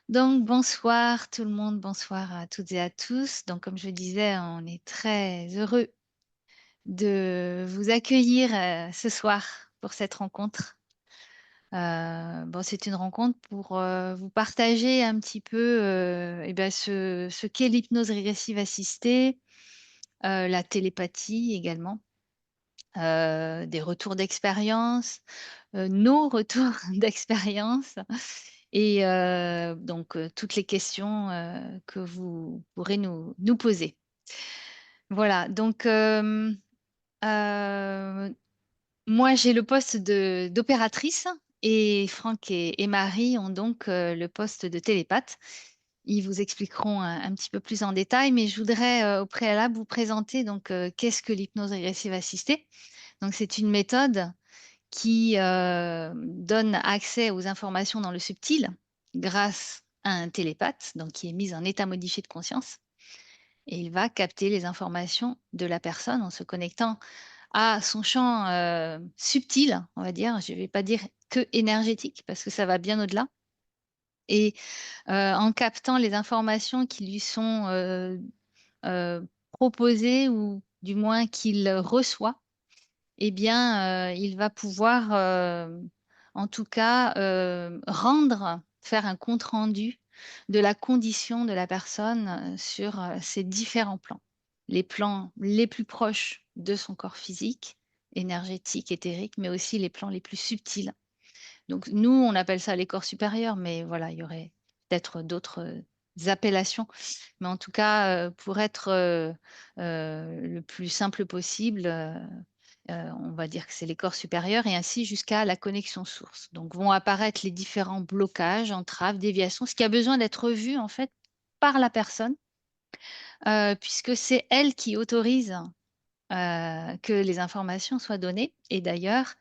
Donc bonsoir tout le monde, bonsoir à toutes et à tous. Donc comme je disais, on est très heureux de vous accueillir, ce soir pour cette rencontre. Bon, c'est une rencontre pour, vous partager un petit peu, ce qu'est l'hypnose régressive assistée, la télépathie également, des retours d'expérience, nos retours d'expérience et toutes les questions, que vous pourrez nous poser. Voilà, moi j'ai le poste de d'opératrice et Franck et Marie ont donc, le poste de télépathe. Ils vous expliqueront un petit peu plus en détail, mais je voudrais, au préalable vous présenter donc, qu'est-ce que l'hypnose régressive assistée? Donc c'est une méthode qui, donne accès aux informations dans le subtil grâce à un télépathe, donc qui est mis en état modifié de conscience et il va capter les informations de la personne en se connectant à son champ, subtil, on va dire. Je ne vais pas dire que énergétique parce que ça va bien au-delà et en captant les informations qui lui sont, proposées ou du moins qu'il reçoit, eh bien, il va pouvoir, en tout cas, faire un compte rendu de la condition de la personne, sur, ces différents plans. Les plans les plus proches de son corps physique, énergétique, éthérique, mais aussi les plans les plus subtils. Donc nous, on appelle ça les corps supérieurs, mais voilà, il y aurait peut-être d'autres, appellations. Mais en tout cas, pour être, le plus simple possible, on va dire que c'est les corps supérieurs et ainsi jusqu'à la connexion source. Donc vont apparaître les différents blocages, entraves, déviations, ce qui a besoin d'être vu en fait par la personne, puisque c'est elle qui autorise, que les informations soient données et d'ailleurs,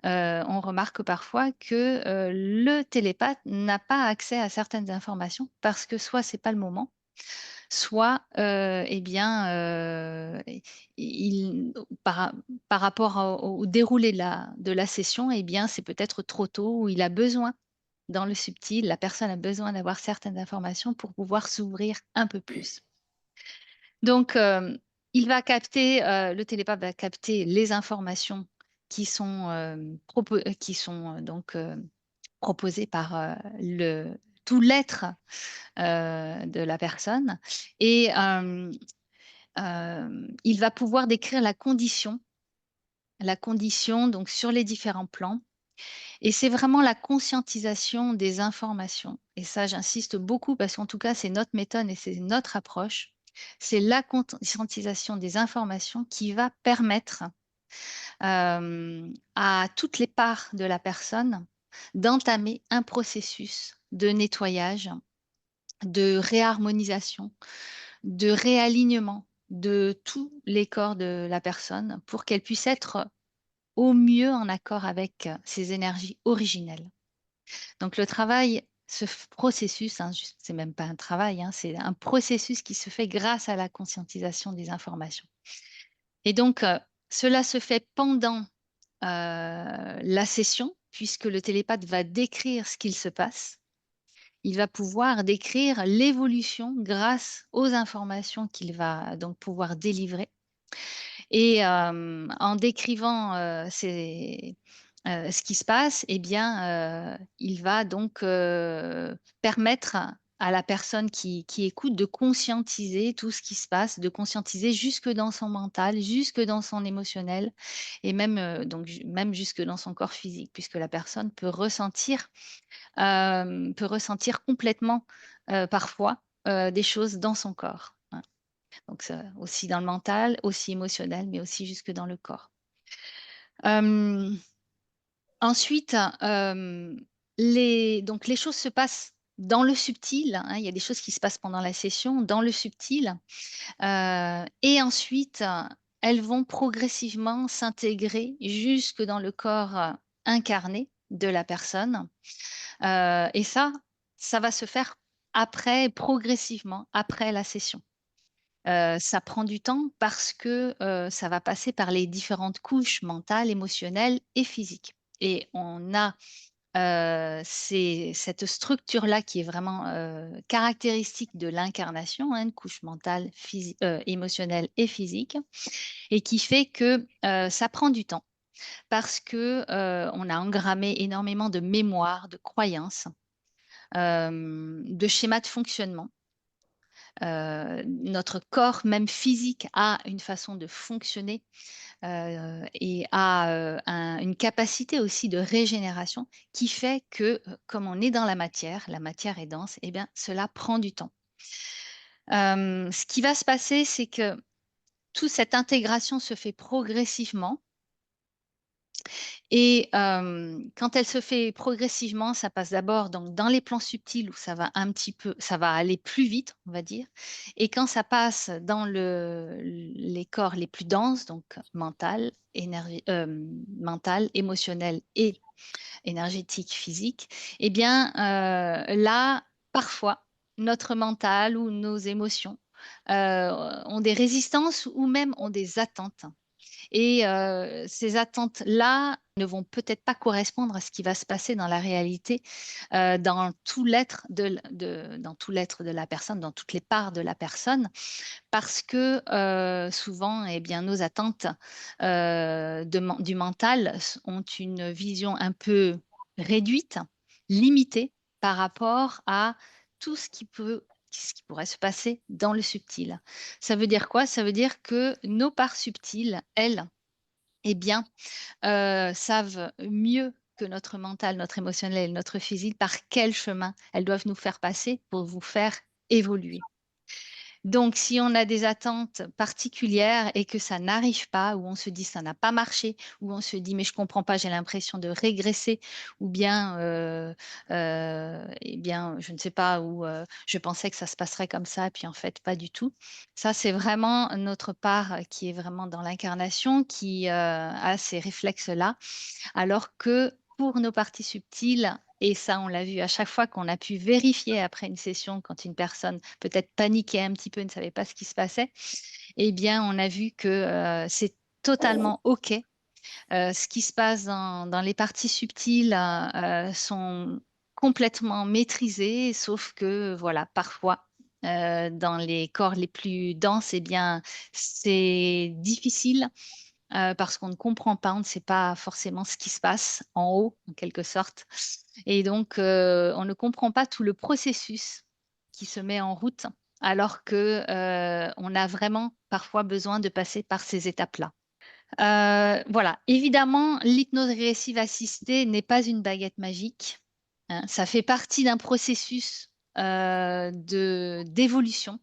on remarque parfois que, le télépathe n'a pas accès à certaines informations parce que soit c'est pas le moment, soit, il par rapport au déroulé de la session, eh bien, c'est peut-être trop tôt ou il a besoin, dans le subtil, la personne a besoin d'avoir certaines informations pour pouvoir s'ouvrir un peu plus. Donc, le télépathe va capter les informations qui sont, proposées par, le tout l'être, de la personne et il va pouvoir décrire la condition donc sur les différents plans et c'est vraiment la conscientisation des informations et ça j'insiste beaucoup parce qu'en tout cas c'est notre méthode et c'est notre approche. C'est la conscientisation des informations qui va permettre, à toutes les parts de la personne d'entamer un processus de nettoyage, de réharmonisation, de réalignement de tous les corps de la personne pour qu'elle puisse être au mieux en accord avec ses énergies originelles. Donc le travail, processus, hein, c'est même pas un travail, hein, c'est un processus qui se fait grâce à la conscientisation des informations. Et donc, cela se fait pendant, la session puisque le télépathe va décrire ce qu'il se passe. Il va pouvoir décrire l'évolution grâce aux informations qu'il va donc pouvoir délivrer et en décrivant, ce qui se passe et bien, il va donc, permettre à la personne qui écoute de conscientiser tout ce qui se passe, de conscientiser jusque dans son mental, jusque dans son émotionnel et même, même jusque dans son corps physique puisque la personne peut ressentir complètement, parfois, des choses dans son corps, hein. Donc ça aussi dans le mental, aussi émotionnel, mais aussi jusque dans le corps. Hem, ensuite, les choses se passent dans le subtil, hein, il y a des choses qui se passent pendant la session dans le subtil, et ensuite, elles vont progressivement s'intégrer jusque dans le corps, incarné de la personne. Et ça va se faire après, progressivement, après la session. Ça prend du temps parce que, ça va passer par les différentes couches mentales, émotionnelles et physiques et on a c'est cette structure-là qui est vraiment, caractéristique de l'incarnation, hein, une couche mentale, émotionnelle et physique et qui fait que, ça prend du temps parce que, on a engrammé énormément de mémoire, de croyances, de schémas de fonctionnement. Notre corps, même physique, a une façon de fonctionner, et a, une capacité aussi de régénération qui fait que, comme on est dans la matière est dense et bien cela prend du temps. Ce qui va se passer, c'est que toute cette intégration se fait progressivement et quand elle se fait progressivement, ça passe d'abord donc dans les plans subtils où ça va aller plus vite, on va dire et quand ça passe dans les corps les plus denses, donc mental, émotionnel et énergétique, physique et bien, là, parfois, notre mental ou nos émotions, ont des résistances ou même ont des attentes. Et ces attentes-là ne vont peut-être pas correspondre à ce qui va se passer dans la réalité, dans tout l'être dans tout l'être de la personne, dans toutes les parts de la personne. Parce que, souvent et bien, nos attentes, du mental ont une vision un peu réduite, limitée par rapport à tout ce qui pourrait se passer dans le subtil. Ça veut dire quoi? Ça veut dire que nos parts subtiles, elles, eh bien, savent mieux que notre mental, notre émotionnel, notre physique, par quel chemin elles doivent nous faire passer pour vous faire évoluer. Donc si on a des attentes particulières et que ça n'arrive pas, ou on se dit: «Ça n'a pas marché», ou on se dit: «Mais je comprends pas, j'ai l'impression de régresser» ou bien, et bien, je ne sais pas, ou, «Je pensais que ça se passerait comme ça, puis en fait pas du tout». Ça, c'est vraiment notre part, qui est vraiment dans l'incarnation, qui, a ces réflexes-là. Alors que pour nos parties subtiles, et ça, on l'a vu à chaque fois qu'on a pu vérifier après une session, quand une personne peut-être paniquait un petit peu, ne savait pas ce qui se passait, eh bien, on a vu que, c'est totalement OK. Ce qui se passe dans les parties subtiles, sont complètement maîtrisées, sauf que, voilà, parfois, dans les corps les plus denses, eh bien, c'est difficile. Parce qu'on ne comprend pas, on ne sait pas forcément ce qui se passe en haut, en quelque sorte et donc on ne comprend pas tout le processus qui se met en route, alors que, on a vraiment parfois besoin de passer par ces étapes-là. Voilà, évidemment, l'hypnose régressive assistée n'est pas une baguette magique, hein. Ça fait partie d'un processus, d'évolution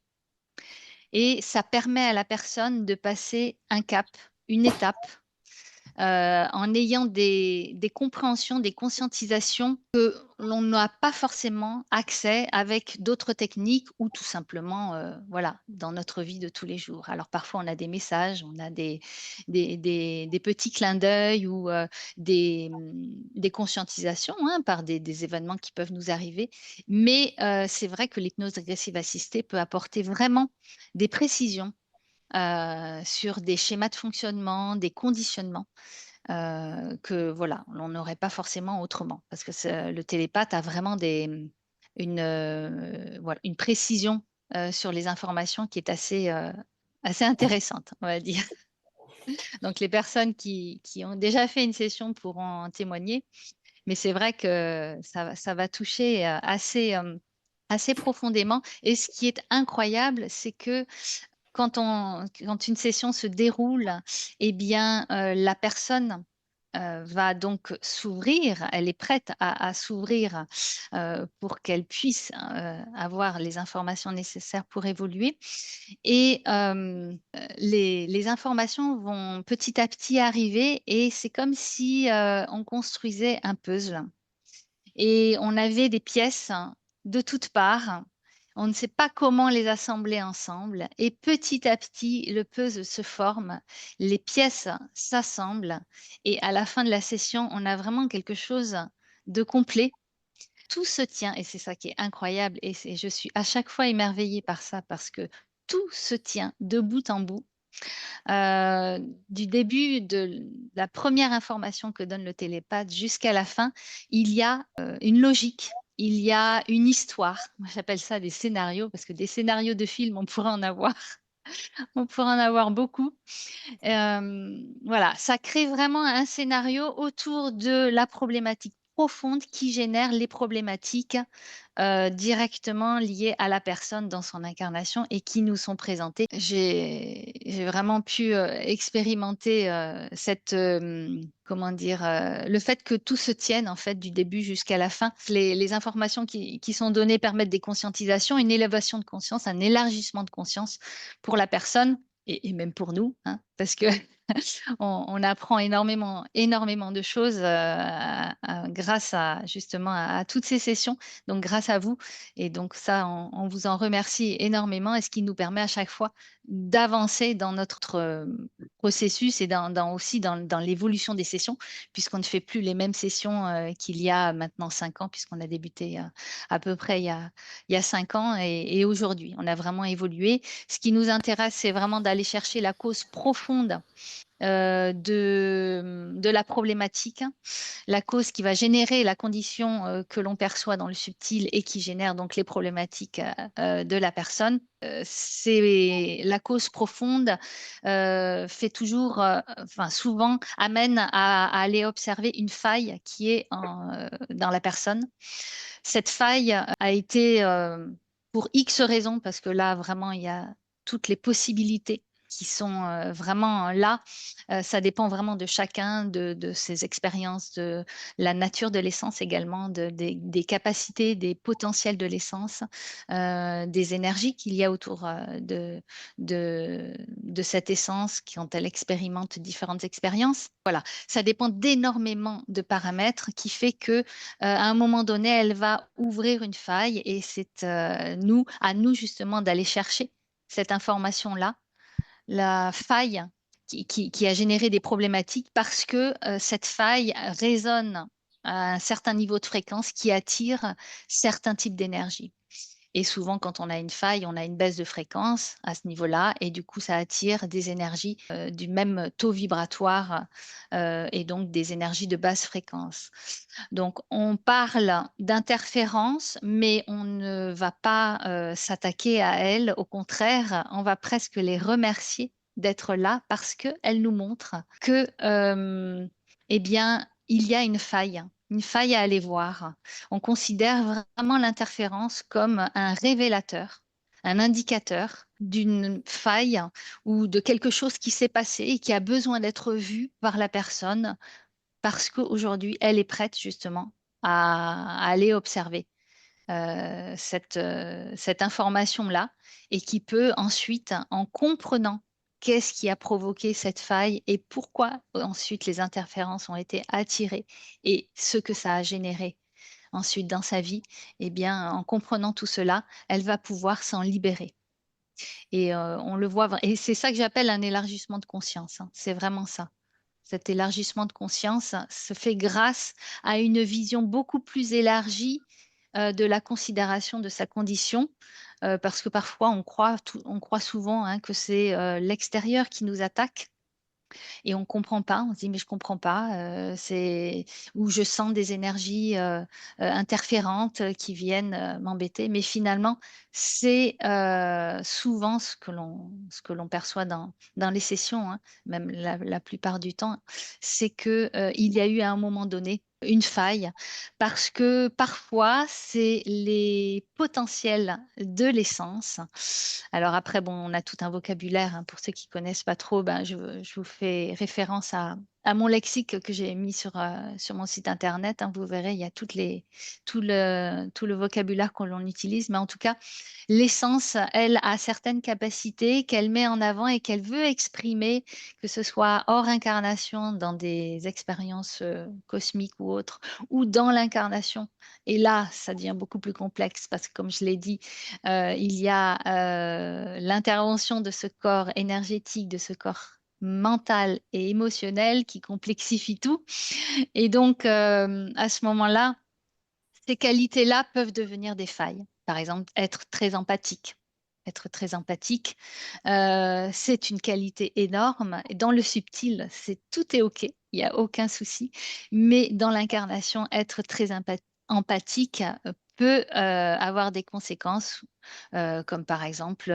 et ça permet à la personne de passer un cap, une étape, en ayant des compréhensions, des conscientisations que l'on n'a pas forcément accès avec d'autres techniques ou tout simplement, voilà, dans notre vie de tous les jours. Alors parfois on a des messages, on a des petits clins d'œil ou, des conscientisations, hein, par des événements qui peuvent nous arriver. Mais, c'est vrai que l'hypnose régressive assistée peut apporter vraiment des précisions, sur des schémas de fonctionnement, des conditionnements, que voilà, on n'aurait pas forcément autrement. Parce que le télépathe a vraiment voilà, une précision, sur les informations qui est assez intéressante, on va dire. Donc les personnes qui ont déjà fait une session pourront en témoigner, mais c'est vrai que ça va toucher, assez profondément et ce qui est incroyable, c'est que quand une session se déroule, eh bien, la personne, va donc s'ouvrir. Elle est prête à s'ouvrir, pour qu'elle puisse, avoir les informations nécessaires pour évoluer et les informations vont petit à petit arriver et c'est comme si, on construisait un puzzle. Et on avait des pièces de toutes parts. On ne sait pas comment les assembler ensemble et petit à petit, le puzzle se forme, les pièces s'assemblent et à la fin de la session, on a vraiment quelque chose de complet. Tout se tient et c'est ça qui est incroyable et je suis à chaque fois émerveillée par ça parce que tout se tient de bout en bout Du début de la première information que donne le télépathe jusqu'à la fin, il y a une logique, il y a une histoire. Moi, j'appelle ça des scénarios parce que des scénarios de films, on pourrait en avoir, on pourrait en avoir beaucoup. Voilà, ça crée vraiment un scénario autour de la problématique profonde qui génère les problématiques directement liées à la personne dans son incarnation et qui nous sont présentées. J'ai vraiment pu expérimenter comment dire, le fait que tout se tienne en fait du début jusqu'à la fin. Les informations qui sont données permettent des conscientisations, une élévation de conscience, un élargissement de conscience pour la personne et même pour nous, hein, parce que on apprend énormément, énormément de choses grâce à justement à toutes ces sessions, donc grâce à vous. Et donc ça, on vous en remercie énormément et ce qui nous permet à chaque fois d'avancer dans notre processus et aussi dans l'évolution des sessions, puisqu'on ne fait plus les mêmes sessions qu'il y a maintenant 5 ans, puisqu'on a débuté à peu près il y a 5 ans et aujourd'hui. On a vraiment évolué. Ce qui nous intéresse, c'est vraiment d'aller chercher la cause profonde de la problématique, la cause qui va générer la condition que l'on perçoit dans le subtil et qui génère donc les problématiques de la personne. C'est la cause profonde fait toujours, enfin souvent amène à aller observer une faille qui est dans la personne. Cette faille a été pour X raisons, parce que là vraiment il y a toutes les possibilités qui sont vraiment là. Ça dépend vraiment de chacun, de ses expériences, de la nature de l'essence également, des capacités, des potentiels de l'essence, des énergies qu'il y a autour de cette essence quand elle expérimente différentes expériences. Voilà, ça dépend d'énormément de paramètres qui fait que à un moment donné, elle va ouvrir une faille et c'est à nous justement d'aller chercher cette information-là, la faille qui a généré des problématiques parce que cette faille résonne à un certain niveau de fréquence qui attire certains types d'énergie. Et souvent, quand on a une faille, on a une baisse de fréquence à ce niveau-là, et du coup, ça attire des énergies du même taux vibratoire et donc des énergies de basse fréquence. Donc, on parle d'interférences, mais on ne va pas s'attaquer à elles. Au contraire, on va presque les remercier d'être là parce qu'elles nous montrent que, eh bien, il y a une faille à aller voir. On considère vraiment l'interférence comme un révélateur, un indicateur d'une faille ou de quelque chose qui s'est passé et qui a besoin d'être vu par la personne parce qu'aujourd'hui, elle est prête justement à aller observer cette information-là et qui peut ensuite, en comprenant qu'est-ce qui a provoqué cette faille et pourquoi ensuite les interférences ont été attirées et ce que ça a généré ensuite dans sa vie, eh bien, en comprenant tout cela, elle va pouvoir s'en libérer. Et on le voit, et c'est ça que j'appelle un élargissement de conscience, hein. C'est vraiment ça. Cet élargissement de conscience se fait grâce à une vision beaucoup plus élargie de la considération de sa condition, parce que parfois on croit souvent hein, que c'est l'extérieur qui nous attaque et on comprend pas. On se dit: «Mais je comprends pas, c'est» ou je sens des énergies, interférentes, qui viennent, m'embêter. Mais finalement, c'est, souvent ce que l'on perçoit dans les sessions, hein, même la plupart du temps, c'est que, il y a eu à un moment donné une faille parce que parfois c'est les potentiels de l'essence. Alors après, bon, on a tout un vocabulaire, hein, pour ceux qui connaissent pas trop, ben, je vous fais référence à mon lexique que j'ai mis sur mon site internet, hein. Vous verrez, il y a tout le vocabulaire que l'on utilise. Mais en tout cas, l'essence, elle, a certaines capacités qu'elle met en avant et qu'elle veut exprimer, que ce soit hors incarnation, dans des expériences cosmiques ou autres, ou dans l'incarnation. Et là, ça devient beaucoup plus complexe parce que, comme je l'ai dit, il y a l'intervention de ce corps énergétique, de ce corps mental et émotionnel qui complexifie tout. Et donc, à ce moment-là, ces qualités-là peuvent devenir des failles. Par exemple, être très empathique. être très empathique. C'est une qualité énorme. Et dans le subtil, tout est OK, il n'y a aucun souci. Mais dans l'incarnation, être très empathique peut avoir des conséquences, comme par exemple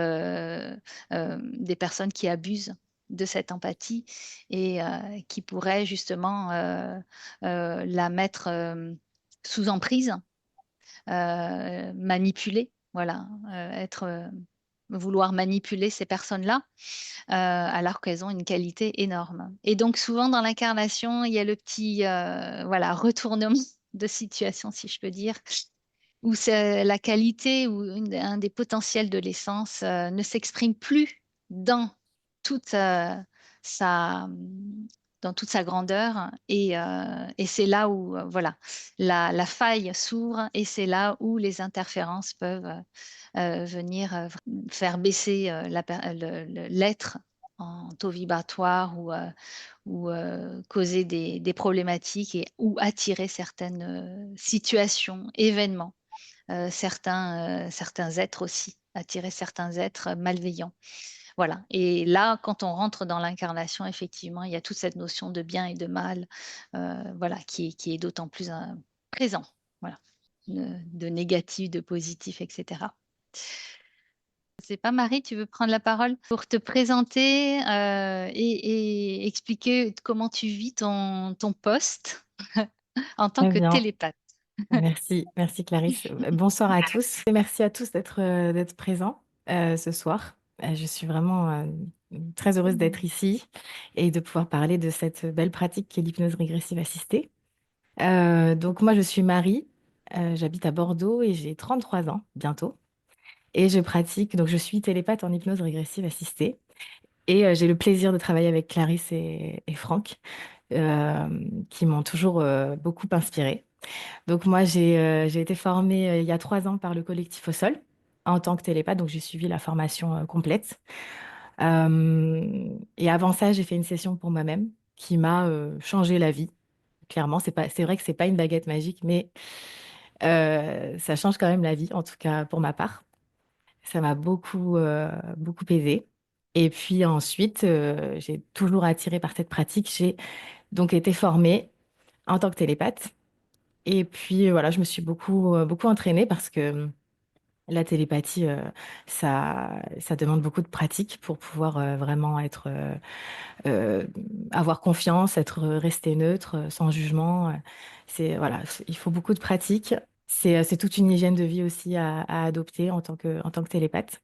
des personnes qui abusent de cette empathie et qui pourraient justement la mettre sous emprise, manipuler, voilà, vouloir manipuler ces personnes-là, alors qu'elles ont une qualité énorme. Et donc souvent dans l'incarnation, il y a le petit voilà, retournement de situation, si je peux dire, où c'est la qualité ou un des potentiels de l'essence ne s'exprime plus dans toute sa, dans toute sa grandeur. Et c'est là où voilà, la faille s'ouvre et c'est là où les interférences peuvent venir faire baisser l'être en taux vibratoire ou causer des problématiques ou attirer certaines situations, événements, certains êtres aussi, attirer certains êtres malveillants. Voilà. Et là, quand on rentre dans l'incarnation, effectivement, il y a toute cette notion de bien et de mal, voilà, qui est d'autant plus présent. Voilà. De négatif, de positif, etc. Je sais pas, Marie, tu veux prendre la parole pour te présenter et expliquer comment tu vis ton poste en tant Très que bien. télépathe. Merci Clarisse. Bonsoir à tous et merci à tous d'être présents ce soir. Je suis vraiment très heureuse d'être ici et de pouvoir parler de cette belle pratique qui est l'hypnose régressive assistée. Donc moi, je suis Marie, j'habite à Bordeaux et j'ai 33 ans bientôt. Et je pratique, donc je suis télépathe en hypnose régressive assistée. Et j'ai le plaisir de travailler avec Clarisse et Franck, euh, qui m'ont toujours beaucoup inspirée. Donc moi, j'ai été formée il y a 3 ans par le collectif Au Sol en tant que télépathe, donc j'ai suivi la formation complète. Et avant ça, j'ai fait une session pour moi-même qui m'a changé la vie. Clairement, c'est vrai que c'est pas une baguette magique, mais ça change quand même la vie, en tout cas pour ma part. Ça m'a beaucoup aidée. Et puis ensuite, j'ai toujours attiré par cette pratique. J'ai donc été formée en tant que télépathe. Et puis voilà, je me suis beaucoup entraînée parce que la télépathie, ça demande beaucoup de pratique pour pouvoir vraiment euh, avoir confiance, rester neutre, sans jugement. Voilà, il faut beaucoup de pratique. C'est toute une hygiène de vie aussi à adopter en tant que télépathe.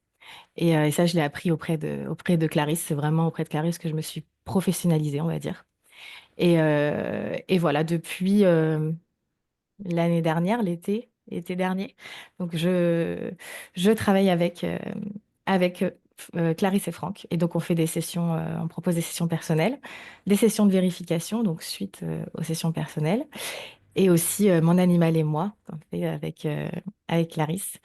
Et ça, je l'ai appris auprès de Clarisse. C'est vraiment auprès de Clarisse que je me suis professionnalisée, on va dire. Et voilà, depuis l'année dernière, l'été dernier. Donc, je travaille avec Clarisse et Franck. Et donc, on fait des sessions, on propose des sessions personnelles, des sessions de vérification, donc suite aux sessions personnelles. Et aussi mon animal et moi, on fait avec Clarisse.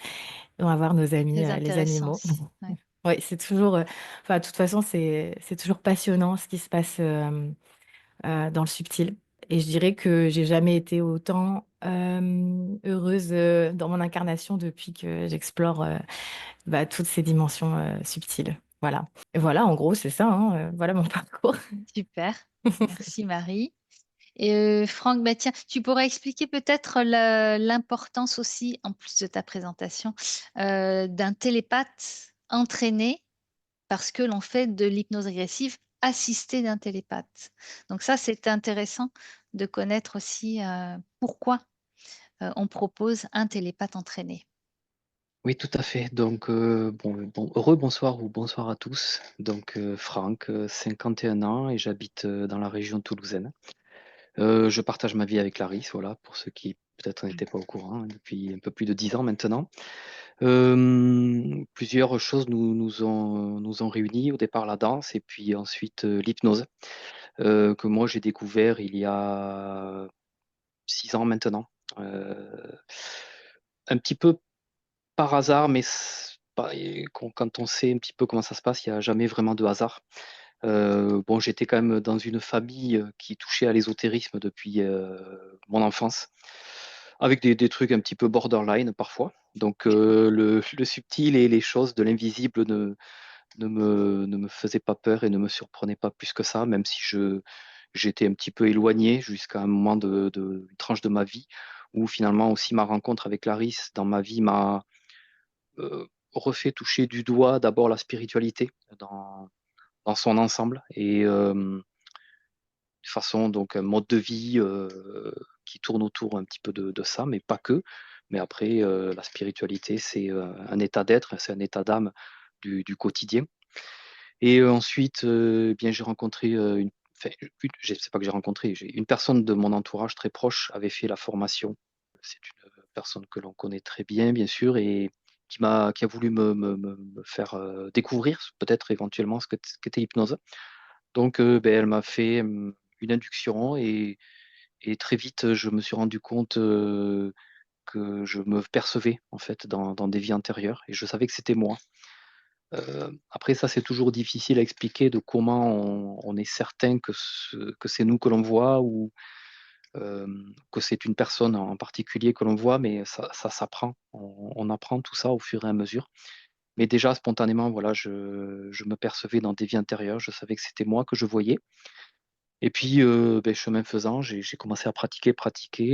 On va voir nos amis, Très les intéressant. animaux. Ouais. Oui, c'est toujours, enfin, de toute façon, c'est toujours passionnant ce qui se passe dans le subtil. Et je dirais que j'ai jamais été autant heureuse dans mon incarnation depuis que j'explore toutes ces dimensions subtiles. Voilà. Et voilà, en gros, c'est ça, hein, voilà mon parcours. Super. Merci, Marie. Et Franck, bah, tiens, tu pourrais expliquer peut-être l'importance aussi, en plus de ta présentation, d'un télépathe entraîné parce que l'on fait de l'hypnose régressive assistée d'un télépathe. Donc ça, c'est intéressant de connaître aussi pourquoi on propose un télépathe entraîné. Oui, tout à fait. Donc, bonsoir ou bonsoir à tous. Donc, Franck, 51 ans et j'habite dans la région toulousaine. Je partage ma vie avec Clarisse, voilà, pour ceux qui peut-être n'étaient pas au courant, hein, depuis un peu plus de 10 ans maintenant. Plusieurs choses nous ont réunis, au départ la danse et puis ensuite l'hypnose, que moi j'ai découvert il y a 6 ans maintenant. Un petit peu par hasard, mais quand on sait un petit peu comment ça se passe, il n'y a jamais vraiment de hasard. Bon, j'étais quand même dans une famille qui touchait à l'ésotérisme depuis mon enfance. avec des trucs un petit peu borderline parfois. Donc le subtil et les choses de l'invisible ne me faisaient pas peur et ne me surprenaient pas plus que ça, même si j'étais un petit peu éloigné jusqu'à un moment une tranche de ma vie où finalement aussi ma rencontre avec Clarisse dans ma vie m'a refait toucher du doigt d'abord la spiritualité dans son ensemble et de façon, donc un mode de vie qui tourne autour un petit peu de ça, mais pas que. Mais après, la spiritualité, c'est un état d'être, c'est un état d'âme du quotidien. Et ensuite, bien, j'ai rencontré enfin, c'est pas que j'ai rencontré, une personne de mon entourage très proche avait fait la formation. C'est une personne que l'on connaît très bien, bien sûr, et qui a voulu me faire découvrir peut-être éventuellement ce qu'était l'hypnose. Donc, ben, elle m'a fait une induction et très vite, je me suis rendu compte que je me percevais en fait dans des vies antérieures et je savais que c'était moi. Après ça, c'est toujours difficile à expliquer de comment on est certain que c'est nous que l'on voit ou que c'est une personne en particulier que l'on voit, mais ça s'apprend. On apprend tout ça au fur et à mesure. Mais déjà, spontanément, voilà, je me percevais dans des vies antérieures. Je savais que c'était moi que je voyais. Et puis, beh, chemin faisant, j'ai commencé à pratiquer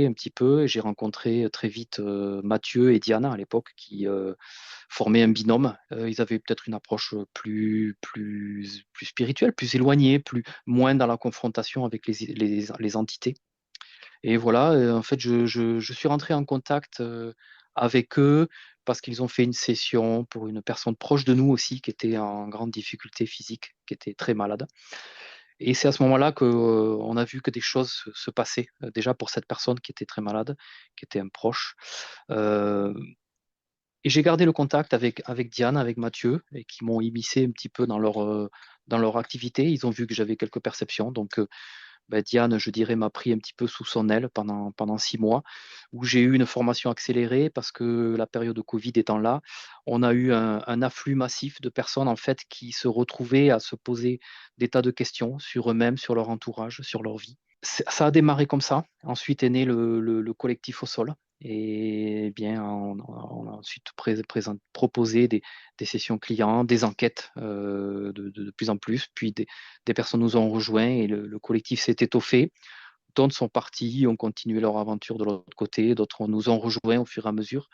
un petit peu et j'ai rencontré très vite Mathieu et Diana à l'époque qui formaient un binôme. Ils avaient peut-être une approche plus spirituelle, plus éloignée, moins dans la confrontation avec les entités. Et voilà, en fait, je suis rentré en contact avec eux parce qu'ils ont fait une session pour une personne proche de nous aussi qui était en grande difficulté physique, qui était très malade. Et c'est à ce moment-là qu'on a vu que des choses se passaient, déjà pour cette personne qui était très malade, qui était un proche. Euh, et j'ai gardé le contact avec Diane, avec Mathieu, et qui m'ont immiscé un petit peu dans leur activité. Ils ont vu que j'avais quelques perceptions. Donc, bah, Diane, je dirais, m'a pris un petit peu sous son aile pendant 6 mois, où j'ai eu une formation accélérée parce que la période de Covid étant là, on a eu un afflux massif de personnes en fait qui se retrouvaient à se poser des tas de questions sur eux-mêmes, sur leur entourage, sur leur vie. Ça a démarré comme ça. Ensuite est né le collectif au sol. Et eh bien, on a ensuite proposé des sessions clients, des enquêtes de plus en plus, puis des personnes nous ont rejoints et le collectif s'est étoffé. D'autres sont partis, ont continué leur aventure de l'autre côté, d'autres nous ont rejoints au fur et à mesure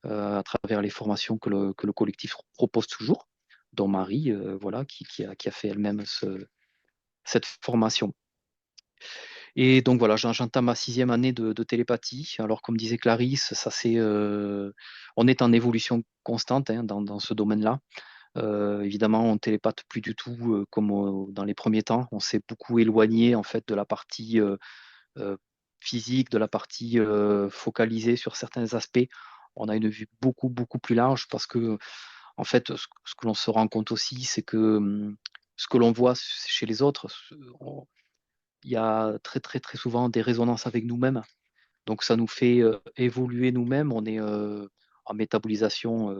à travers les formations que le collectif propose toujours, dont Marie, voilà, qui a fait elle-même cette formation. Et donc voilà, j'entame ma 6e année de télépathie. Alors comme disait Clarisse, on est en évolution constante hein, dans ce domaine-là. Évidemment, on ne télépathe plus du tout comme dans les premiers temps. On s'est beaucoup éloigné en fait de la partie euh, physique, de la partie focalisée sur certains aspects. On a une vue beaucoup plus large parce que en fait, ce que l'on se rend compte aussi, c'est que ce que l'on voit chez les autres, il y a très souvent des résonances avec nous-mêmes. Donc ça nous fait évoluer nous-mêmes. On est en métabolisation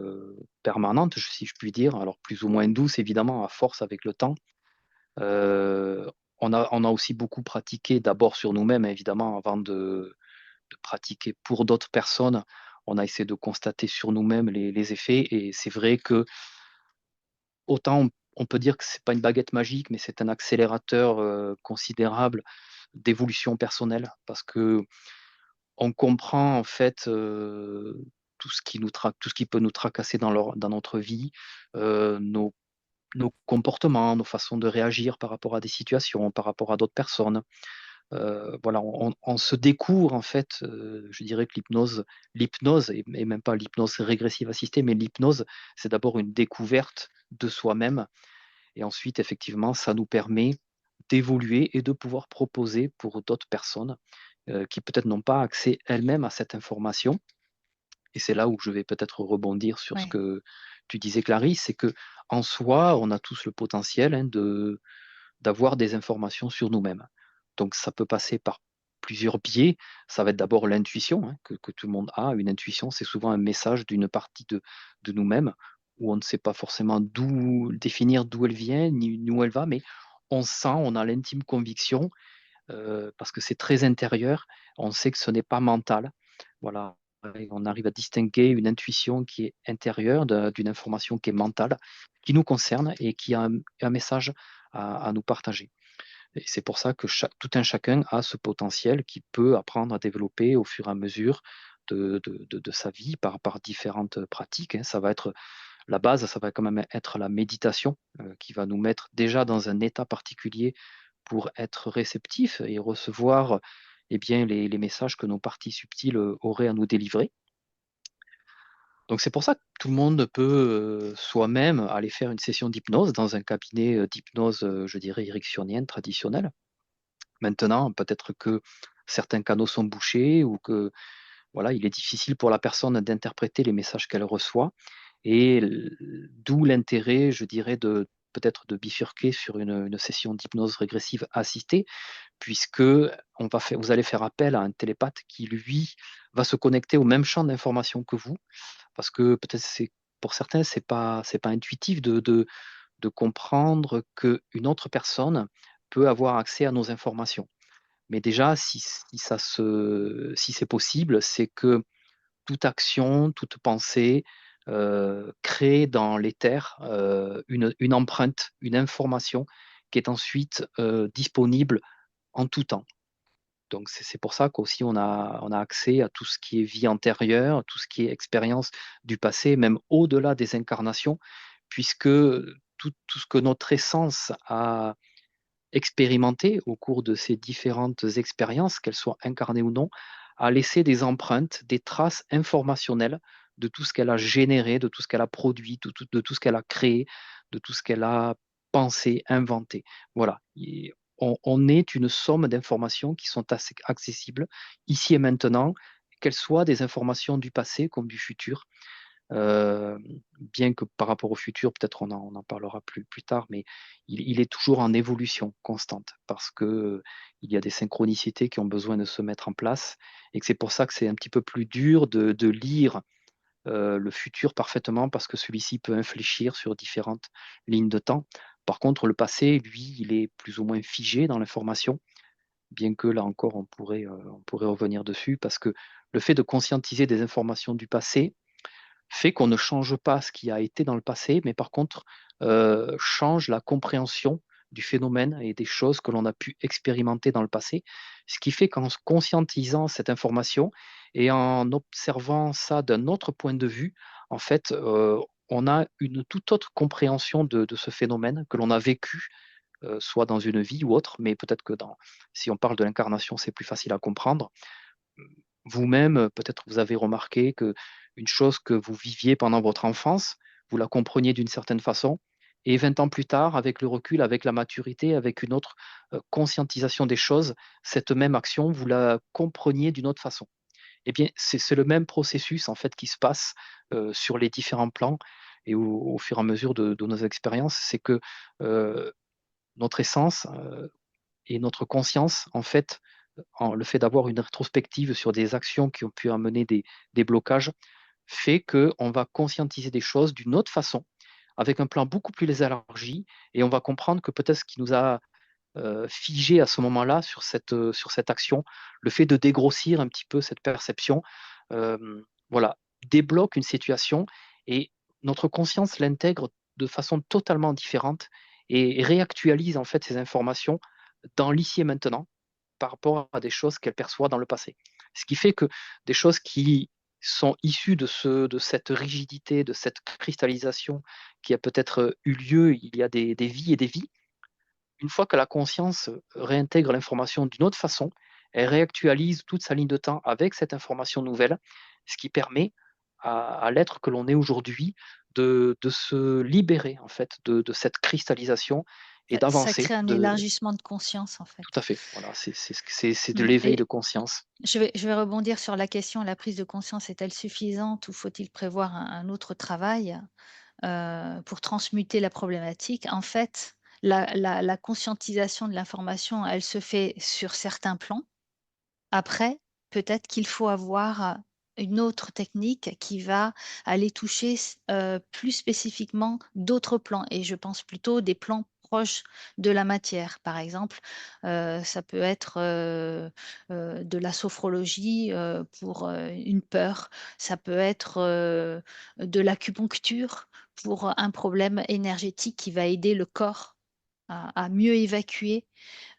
permanente, si je puis dire. Alors plus ou moins douce, évidemment, à force avec le temps. Euh, on a aussi beaucoup pratiqué d'abord sur nous-mêmes, évidemment, avant de pratiquer pour d'autres personnes. On a essayé de constater sur nous-mêmes les effets. Et c'est vrai que autant on peut dire que c'est pas une baguette magique, mais c'est un accélérateur considérable d'évolution personnelle parce que on comprend en fait tout ce qui peut nous tracasser dans notre vie, nos comportements, nos façons de réagir par rapport à des situations, par rapport à d'autres personnes. Voilà, on se découvre en fait, je dirais que l'hypnose et même pas l'hypnose régressive assistée, mais l'hypnose, c'est d'abord une découverte de soi-même et ensuite effectivement, ça nous permet d'évoluer et de pouvoir proposer pour d'autres personnes qui peut-être n'ont pas accès elles-mêmes à cette information. Et c'est là où je vais peut-être rebondir sur ce Ouais. que tu disais, Clarisse, c'est que en soi, on a tous le potentiel hein, d'avoir des informations sur nous-mêmes. Donc ça peut passer par plusieurs biais. Ça va être d'abord l'intuition hein, que tout le monde a. Une intuition, c'est souvent un message d'une partie de nous-mêmes où on ne sait pas forcément définir d'où elle vient ni où elle va, mais on sent, on a l'intime conviction parce que c'est très intérieur. On sait que ce n'est pas mental. voilà, et on arrive à distinguer une intuition qui est intérieure d'une information qui est mentale, qui nous concerne et qui a un message à nous partager. Et c'est pour ça que tout un chacun a ce potentiel qu'il peut apprendre à développer au fur et à mesure de sa vie par différentes pratiques, hein. Ça va être la base, ça va quand même être la méditation, qui va nous mettre déjà dans un état particulier pour être réceptif et recevoir, eh bien, les messages que nos parties subtiles, auraient à nous délivrer. Donc c'est pour ça que tout le monde peut, soi-même aller faire une session d'hypnose dans un cabinet, d'hypnose, je dirais ericksonienne traditionnelle. Maintenant, peut-être que certains canaux sont bouchés ou que, voilà, il est difficile pour la personne d'interpréter les messages qu'elle reçoit et d'où l'intérêt, je dirais, de peut-être de bifurquer sur une session d'hypnose régressive assistée, puisque vous allez faire appel à un télépathe qui, lui, va se connecter au même champ d'information que vous, parce que peut-être pour certains, c'est pas intuitif de comprendre qu'une autre personne peut avoir accès à nos informations. Mais déjà, si c'est possible, c'est que toute action, toute pensée, crée dans l'éther, une empreinte, une information qui est ensuite, disponible en tout temps. Donc c'est pour ça qu'aussi on a accès à tout ce qui est vie antérieure, tout ce qui est expérience du passé, même au-delà des incarnations, puisque tout ce que notre essence a expérimenté au cours de ces différentes expériences, qu'elles soient incarnées ou non, a laissé des empreintes, des traces informationnelles de tout ce qu'elle a généré, de tout ce qu'elle a produit, de tout ce qu'elle a créé, de tout ce qu'elle a pensé, inventé. Voilà. On est une somme d'informations qui sont assez accessibles ici et maintenant, qu'elles soient des informations du passé comme du futur. Euh, Bien que par rapport au futur, peut-être on en parlera plus tard, mais il est toujours en évolution constante parce que il y a des synchronicités qui ont besoin de se mettre en place et que c'est pour ça que c'est un petit peu plus dur de lire le futur parfaitement parce que celui-ci peut infléchir sur différentes lignes de temps. Par contre, le passé, lui, il est plus ou moins figé dans l'information, bien que là encore, on pourrait revenir dessus parce que le fait de conscientiser des informations du passé, fait qu'on ne change pas ce qui a été dans le passé, mais par contre, change la compréhension du phénomène et des choses que l'on a pu expérimenter dans le passé. Ce qui fait qu'en conscientisant cette information et en observant ça d'un autre point de vue, en fait, on a une toute autre compréhension de ce phénomène que l'on a vécu, soit dans une vie ou autre, mais peut-être que si on parle de l'incarnation, c'est plus facile à comprendre. Vous-même, peut-être vous avez remarqué que une chose que vous viviez pendant votre enfance, vous la compreniez d'une certaine façon et 20 ans plus tard, avec le recul, avec la maturité, avec une autre, conscientisation des choses, cette même action, vous la compreniez d'une autre façon. Eh bien, c'est le même processus, en fait, qui se passe, sur les différents plans et au fur et à mesure de nos expériences. C'est que, heu, notre essence, et notre conscience, en fait, le fait d'avoir une rétrospective sur des actions qui ont pu amener des blocages, fait qu'on va conscientiser des choses d'une autre façon, avec un plan beaucoup plus élargi, et on va comprendre que peut-être ce qui nous a figé à ce moment-là sur cette action, le fait de dégrossir un petit peu cette perception, voilà, débloque une situation et notre conscience l'intègre de façon totalement différente et réactualise en fait ces informations dans l'ici et maintenant par rapport à des choses qu'elle perçoit dans le passé. Ce qui fait que des choses qui sont issues de cette rigidité, de cette cristallisation qui a peut-être eu lieu il y a des vies et des vies, une fois que la conscience réintègre l'information d'une autre façon, elle réactualise toute sa ligne de temps avec cette information nouvelle, ce qui permet à l'être que l'on est aujourd'hui de se libérer en fait de cette cristallisation et Ça d'avancer. crée un élargissement de conscience, en Tout à fait. fait. Voilà, c'est de Mmh l'éveil de et conscience. je vais rebondir sur la question, la prise de conscience est-elle suffisante ou faut-il prévoir un autre travail, pour transmuter la problématique? En fait, la conscientisation de l'information, elle se fait sur certains plans. Après, peut-être qu'il faut avoir, une autre technique qui va aller toucher plus spécifiquement d'autres plans et je pense plutôt des plans proche de la matière. Par exemple, ça peut être, de la sophrologie, pour, une peur. Ça peut être, de l'acupuncture pour un problème énergétique qui va aider le corps à mieux évacuer,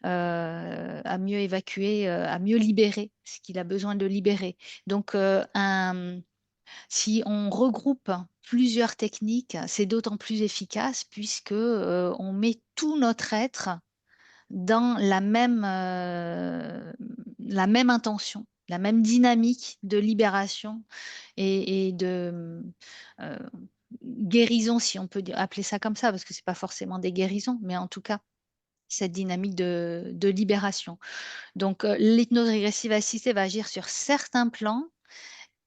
à mieux libérer ce qu'il a besoin de libérer. Donc, si on regroupe plusieurs techniques, c'est d'autant plus efficace puisque, on met tout notre être dans la même intention, la même dynamique de libération et de, guérison, si on peut appeler ça comme ça, parce que c'est pas forcément des guérisons, mais en tout cas, cette dynamique de libération. Donc, l'hypnose régressive assistée va agir sur certains plans.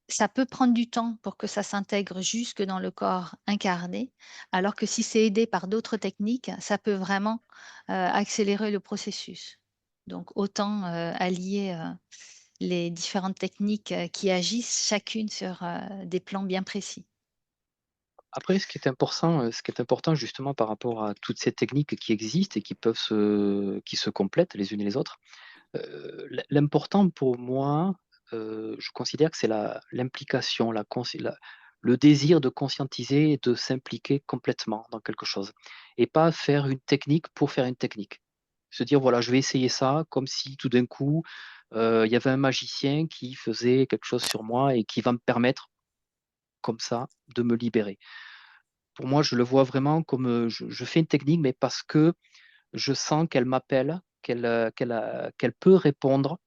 Ça peut prendre du temps pour que ça s'intègre jusque dans le corps incarné, alors que si c'est aidé par d'autres techniques, ça peut vraiment, accélérer le processus. Donc autant, allier, les différentes techniques, qui agissent chacune sur, des plans bien précis. Après, ce qui est important justement par rapport à toutes ces techniques qui existent et qui se complètent les unes et les autres, l'important pour moi, je considère que c'est l'implication, le désir de conscientiser et de s'impliquer complètement dans quelque chose et pas faire une technique pour faire une technique. Se dire: «Voilà, je vais essayer ça», comme si tout d'un coup, il y avait un magicien qui faisait quelque chose sur moi et qui va me permettre, comme ça, de me libérer. Pour moi, je le vois vraiment comme, je fais une technique, mais parce que je sens qu'elle m'appelle, qu'elle peut répondre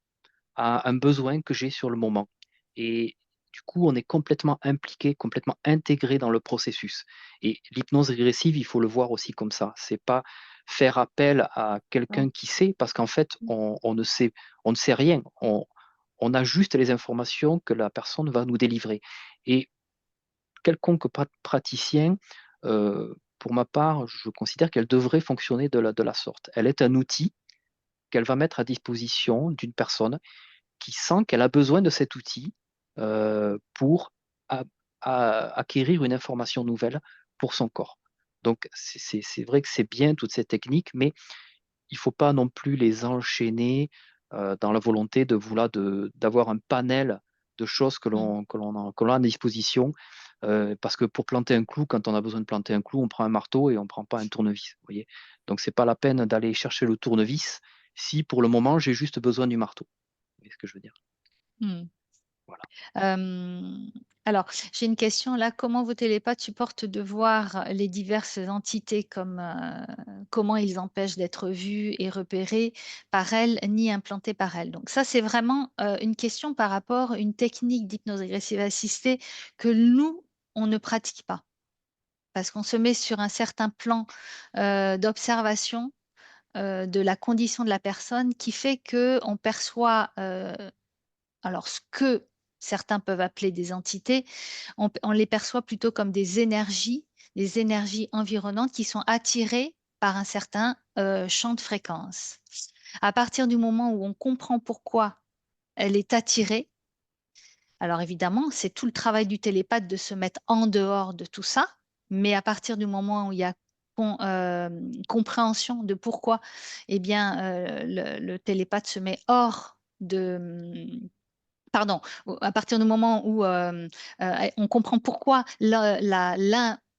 à un besoin que j'ai sur le moment. Et du coup, on est complètement impliqué, complètement intégré dans le processus. Et l'hypnose régressive, il faut le voir aussi comme ça. C'est pas faire appel à Ouais. quelqu'un qui sait, parce qu'en fait, on ne sait rien. On a juste les informations que la personne va nous délivrer. Et quelconque praticien, pour ma part, je considère qu'elle devrait fonctionner de la sorte. Elle est un outil qu'elle va mettre à disposition d'une personne qui sent qu'elle a besoin de cet outil pour a- acquérir une information nouvelle pour son corps. Donc, c'est vrai que c'est bien toutes ces techniques, mais il ne faut pas non plus les enchaîner dans la volonté de vouloir d'avoir un panel de choses Mmh. que l'on a à disposition. Parce que pour planter un clou, quand on a besoin de planter un clou, on prend un marteau et on ne prend pas un tournevis. Vous voyez. Donc, c'est pas la peine d'aller chercher le tournevis si pour le moment j'ai juste besoin du marteau. Vous voyez ce que je veux dire? Mmh. Voilà. Hem, alors, j'ai une question là. Comment vos télépathes supportent de voir les diverses entités comme, comment ils empêchent d'être vus et repérés par elles, ni implantés par elles? Donc ça, c'est vraiment, une question par rapport à une technique d'hypnose régressive assistée que nous, on ne pratique pas. Parce qu'on se met sur un certain plan, d'observation, de la condition de la personne qui fait qu'on perçoit, alors ce que certains peuvent appeler des entités, on les perçoit plutôt comme des énergies environnantes qui sont attirées par un certain, champ de fréquence. À partir du moment où on comprend pourquoi elle est attirée, alors évidemment, c'est tout le travail du télépathe de se mettre en dehors de tout ça, mais à partir du moment où il y a compréhension de pourquoi, eh bien, le télépathe se met hors de, pardon, à partir du moment où, on comprend pourquoi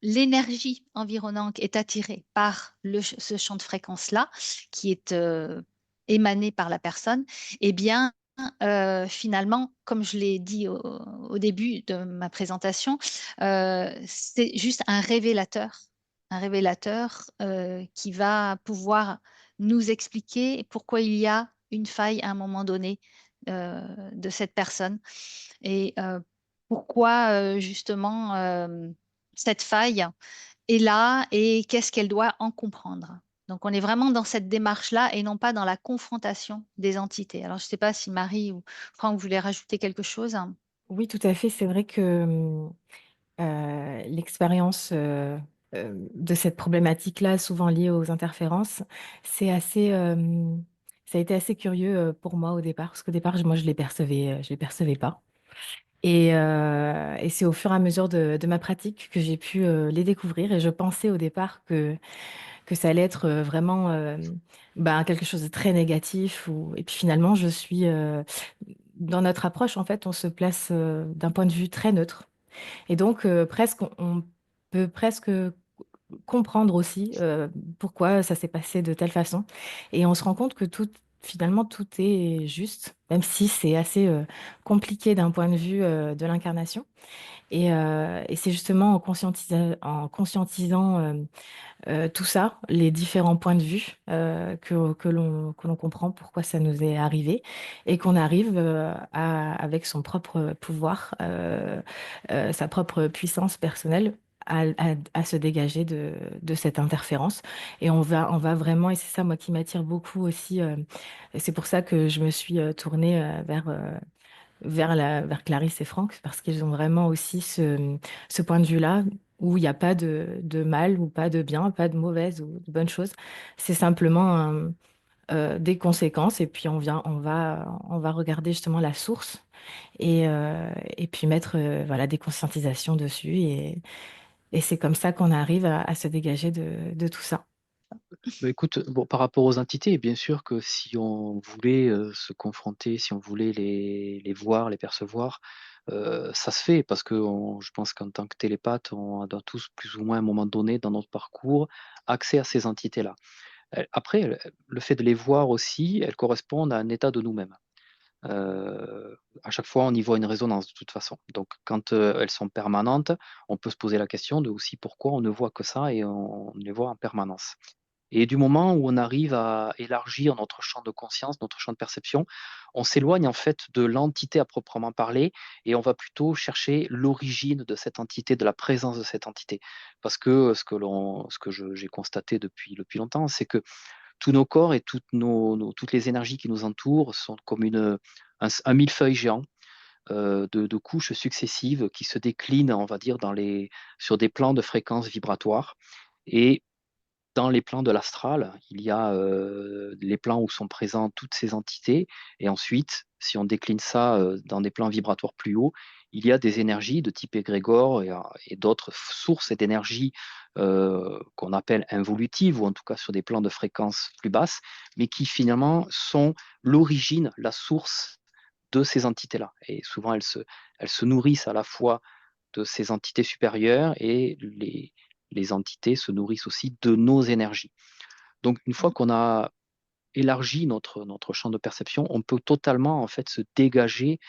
l'énergie environnante est attirée par ce champ de fréquence-là, qui est, émané par la personne, eh bien, finalement, comme je l'ai dit au début de ma présentation, c'est juste un révélateur, qui va pouvoir nous expliquer pourquoi il y a une faille à un moment donné de cette personne et pourquoi, justement, cette faille est là et qu'est-ce qu'elle doit en comprendre. Donc on est vraiment dans cette démarche-là et non pas dans la confrontation des entités. Alors je ne sais pas si Marie ou Franck voulaient rajouter quelque chose? Oui, tout à fait. C'est vrai que, l'expérience, de cette problématique-là, souvent liée aux interférences, c'est assez, ça a été assez curieux, pour moi au départ, parce qu'au départ, moi je les percevais pas et c'est au fur et à mesure de ma pratique que j'ai pu, les découvrir et je pensais au départ que que ça allait être vraiment quelque chose de très négatif. Et puis finalement, dans notre approche, en fait, on se place d'un point de vue très neutre. Et donc, presque, on peut presque comprendre aussi pourquoi ça s'est passé de telle façon. Et on se rend compte que finalement, tout est juste, même si c'est assez compliqué d'un point de vue de l'incarnation. Et c'est justement en conscientisant tout ça, les différents points de vue que l'on comprend pourquoi ça nous est arrivé et qu'on arrive avec son propre pouvoir, sa propre puissance personnelle à se dégager de cette interférence. Et on va vraiment, et c'est ça moi qui m'attire beaucoup aussi, et c'est pour ça que je me suis tournée vers Clarisse et Franck, parce qu'ils ont vraiment aussi ce point de vue-là, où il n'y a pas de mal ou pas de bien, pas de mauvaise ou de bonne chose. C'est simplement des conséquences, et puis on va regarder justement la source et puis mettre voilà, des conscientisations dessus. Et c'est comme ça qu'on arrive à se dégager de tout ça. Bah, écoute, bon, par rapport aux entités, bien sûr que si on voulait se confronter, si on voulait les voir, les percevoir, ça se fait parce que je pense qu'en tant que télépathe, on a tous plus ou moins à un moment donné dans notre parcours accès à ces entités-là. Après, le fait de les voir aussi, elles correspondent à un état de nous-mêmes. À chaque fois, on y voit une résonance de toute façon. Donc, quand elles sont permanentes, on peut se poser la question de aussi pourquoi on ne voit que ça et on les voit en permanence. Et du moment où on arrive à élargir notre champ de conscience, notre champ de perception, on s'éloigne en fait de l'entité à proprement parler et on va plutôt chercher l'origine de cette entité, de la présence de cette entité. Parce que ce que j'ai constaté depuis longtemps, c'est que tous nos corps et toutes les énergies qui nous entourent sont comme un millefeuille géant de couches successives qui se déclinent, on va dire, sur des plans de fréquences vibratoires. Et dans les plans de l'astral, il y a les plans où sont présentes toutes ces entités, et ensuite, si on décline ça dans des plans vibratoires plus hauts, il y a des énergies de type égrégore et d'autres sources d'énergie qu'on appelle involutives, ou en tout cas sur des plans de fréquences plus basses, mais qui finalement sont l'origine, la source de ces entités-là. Et souvent, elles se nourrissent à la fois de ces entités supérieures et les entités se nourrissent aussi de nos énergies. Donc, une fois qu'on a élargi notre champ de perception, on peut totalement en fait se dégager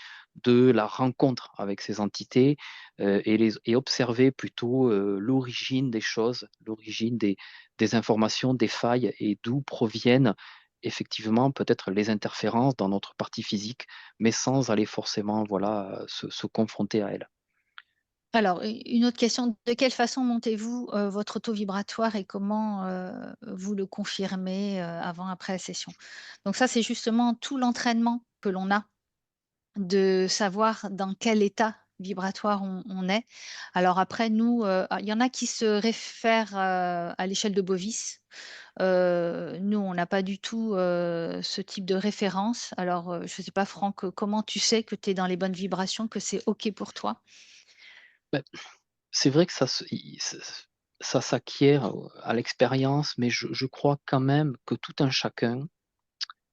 de la rencontre avec ces entités et observer plutôt l'origine des choses, l'origine des informations, des failles et d'où proviennent effectivement peut-être les interférences dans notre partie physique, mais sans aller forcément voilà, se confronter à elles. Alors, une autre question, de quelle façon montez-vous votre taux vibratoire et comment vous le confirmez avant, après la session? Donc ça, c'est justement tout l'entraînement que l'on a de savoir dans quel état vibratoire on est. Alors après, nous, il y en a qui se réfèrent à l'échelle de Bovis. Nous, on n'a pas du tout ce type de référence. Alors, je ne sais pas, Franck, comment tu sais que tu es dans les bonnes vibrations, que c'est OK pour toi? Ben, c'est vrai que ça s'acquiert à l'expérience, mais je crois quand même que tout un chacun,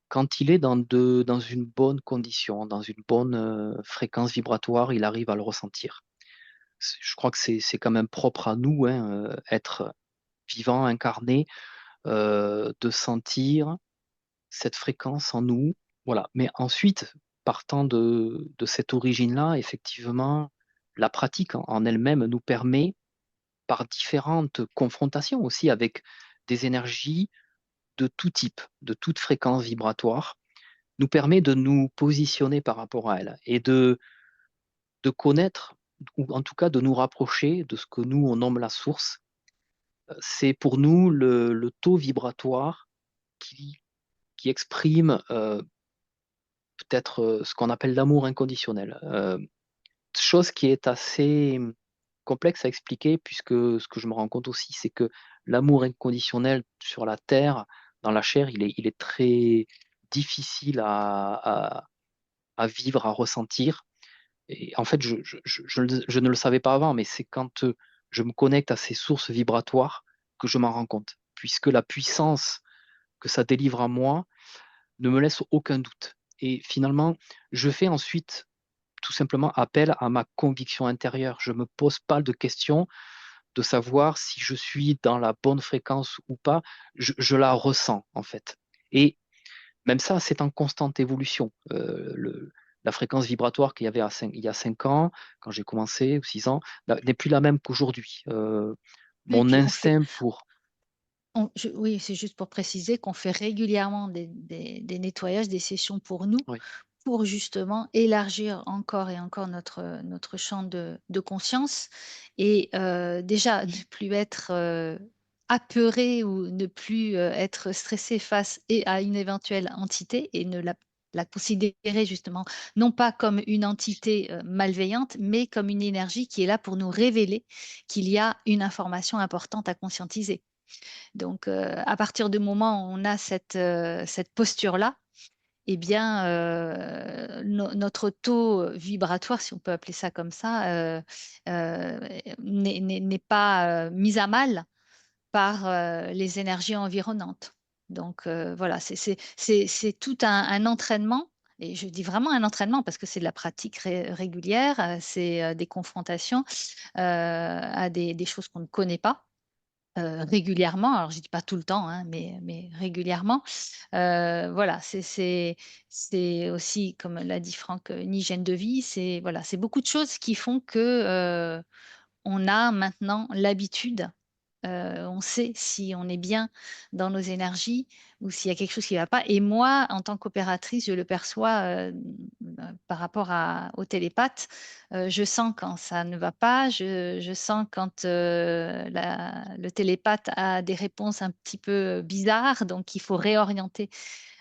quand il est dans une bonne condition, dans une bonne fréquence vibratoire, il arrive à le ressentir. Je crois que c'est quand même propre à nous, hein, être vivant, incarné, de sentir cette fréquence en nous. Voilà. Mais ensuite, partant de cette origine-là, effectivement, la pratique en elle-même nous permet par différentes confrontations aussi avec des énergies de tout type, de toute fréquence vibratoire, nous permet de nous positionner par rapport à elles et de connaître, ou en tout cas de nous rapprocher de ce que nous, on nomme la source. C'est pour nous le taux vibratoire qui, qui exprime peut-être ce qu'on appelle l'amour inconditionnel. Chose qui est assez complexe à expliquer, puisque ce que je me rends compte aussi, c'est que l'amour inconditionnel sur la terre, dans la chair, il est très difficile à vivre, à ressentir. Et en fait, je ne le savais pas avant, mais c'est quand je me connecte à ces sources vibratoires que je m'en rends compte. puisque la puissance que ça délivre en moi ne me laisse aucun doute. Et finalement, je fais ensuite tout simplement appel à ma conviction intérieure. Je ne me pose pas de questions de savoir si je suis dans la bonne fréquence ou pas. Je la ressens, en fait. Et même ça, c'est en constante évolution. La fréquence vibratoire qu'il y avait il y a 5 ans, quand j'ai commencé, ou 6 ans, n'est plus la même qu'aujourd'hui. Et Mon puis on fait instinct pour... oui, c'est juste pour préciser qu'on fait régulièrement des nettoyages, des sessions pour nous, Oui, pour justement élargir encore et encore notre champ de conscience et déjà ne plus être, apeuré ou ne plus, être stressé face à une éventuelle entité et ne la considérer justement non pas comme une entité, malveillante, mais comme une énergie qui est là pour nous révéler qu'il y a une information importante à conscientiser. Donc, à partir du moment où on a cette posture-là, eh bien, notre taux vibratoire, si on peut appeler ça comme ça, n'est pas, mis à mal par, les énergies environnantes. Donc, voilà, c'est tout un entraînement et je dis vraiment un entraînement parce que c'est de la pratique régulière, c'est, des confrontations, à des choses qu'on ne connaît pas. Régulièrement, alors je dis pas tout le temps, hein, mais régulièrement. Voilà, c'est aussi, comme l'a dit Franck, une hygiène de vie. C'est voilà, c'est beaucoup de choses qui font que, on a maintenant l'habitude, on sait si on est bien dans nos énergies ou s'il y a quelque chose qui ne va pas et moi, en tant qu'opératrice, je le perçois, par rapport au télépathe, je sens quand ça ne va pas, je sens quand, le télépathe a des réponses un petit peu bizarres, donc il faut réorienter,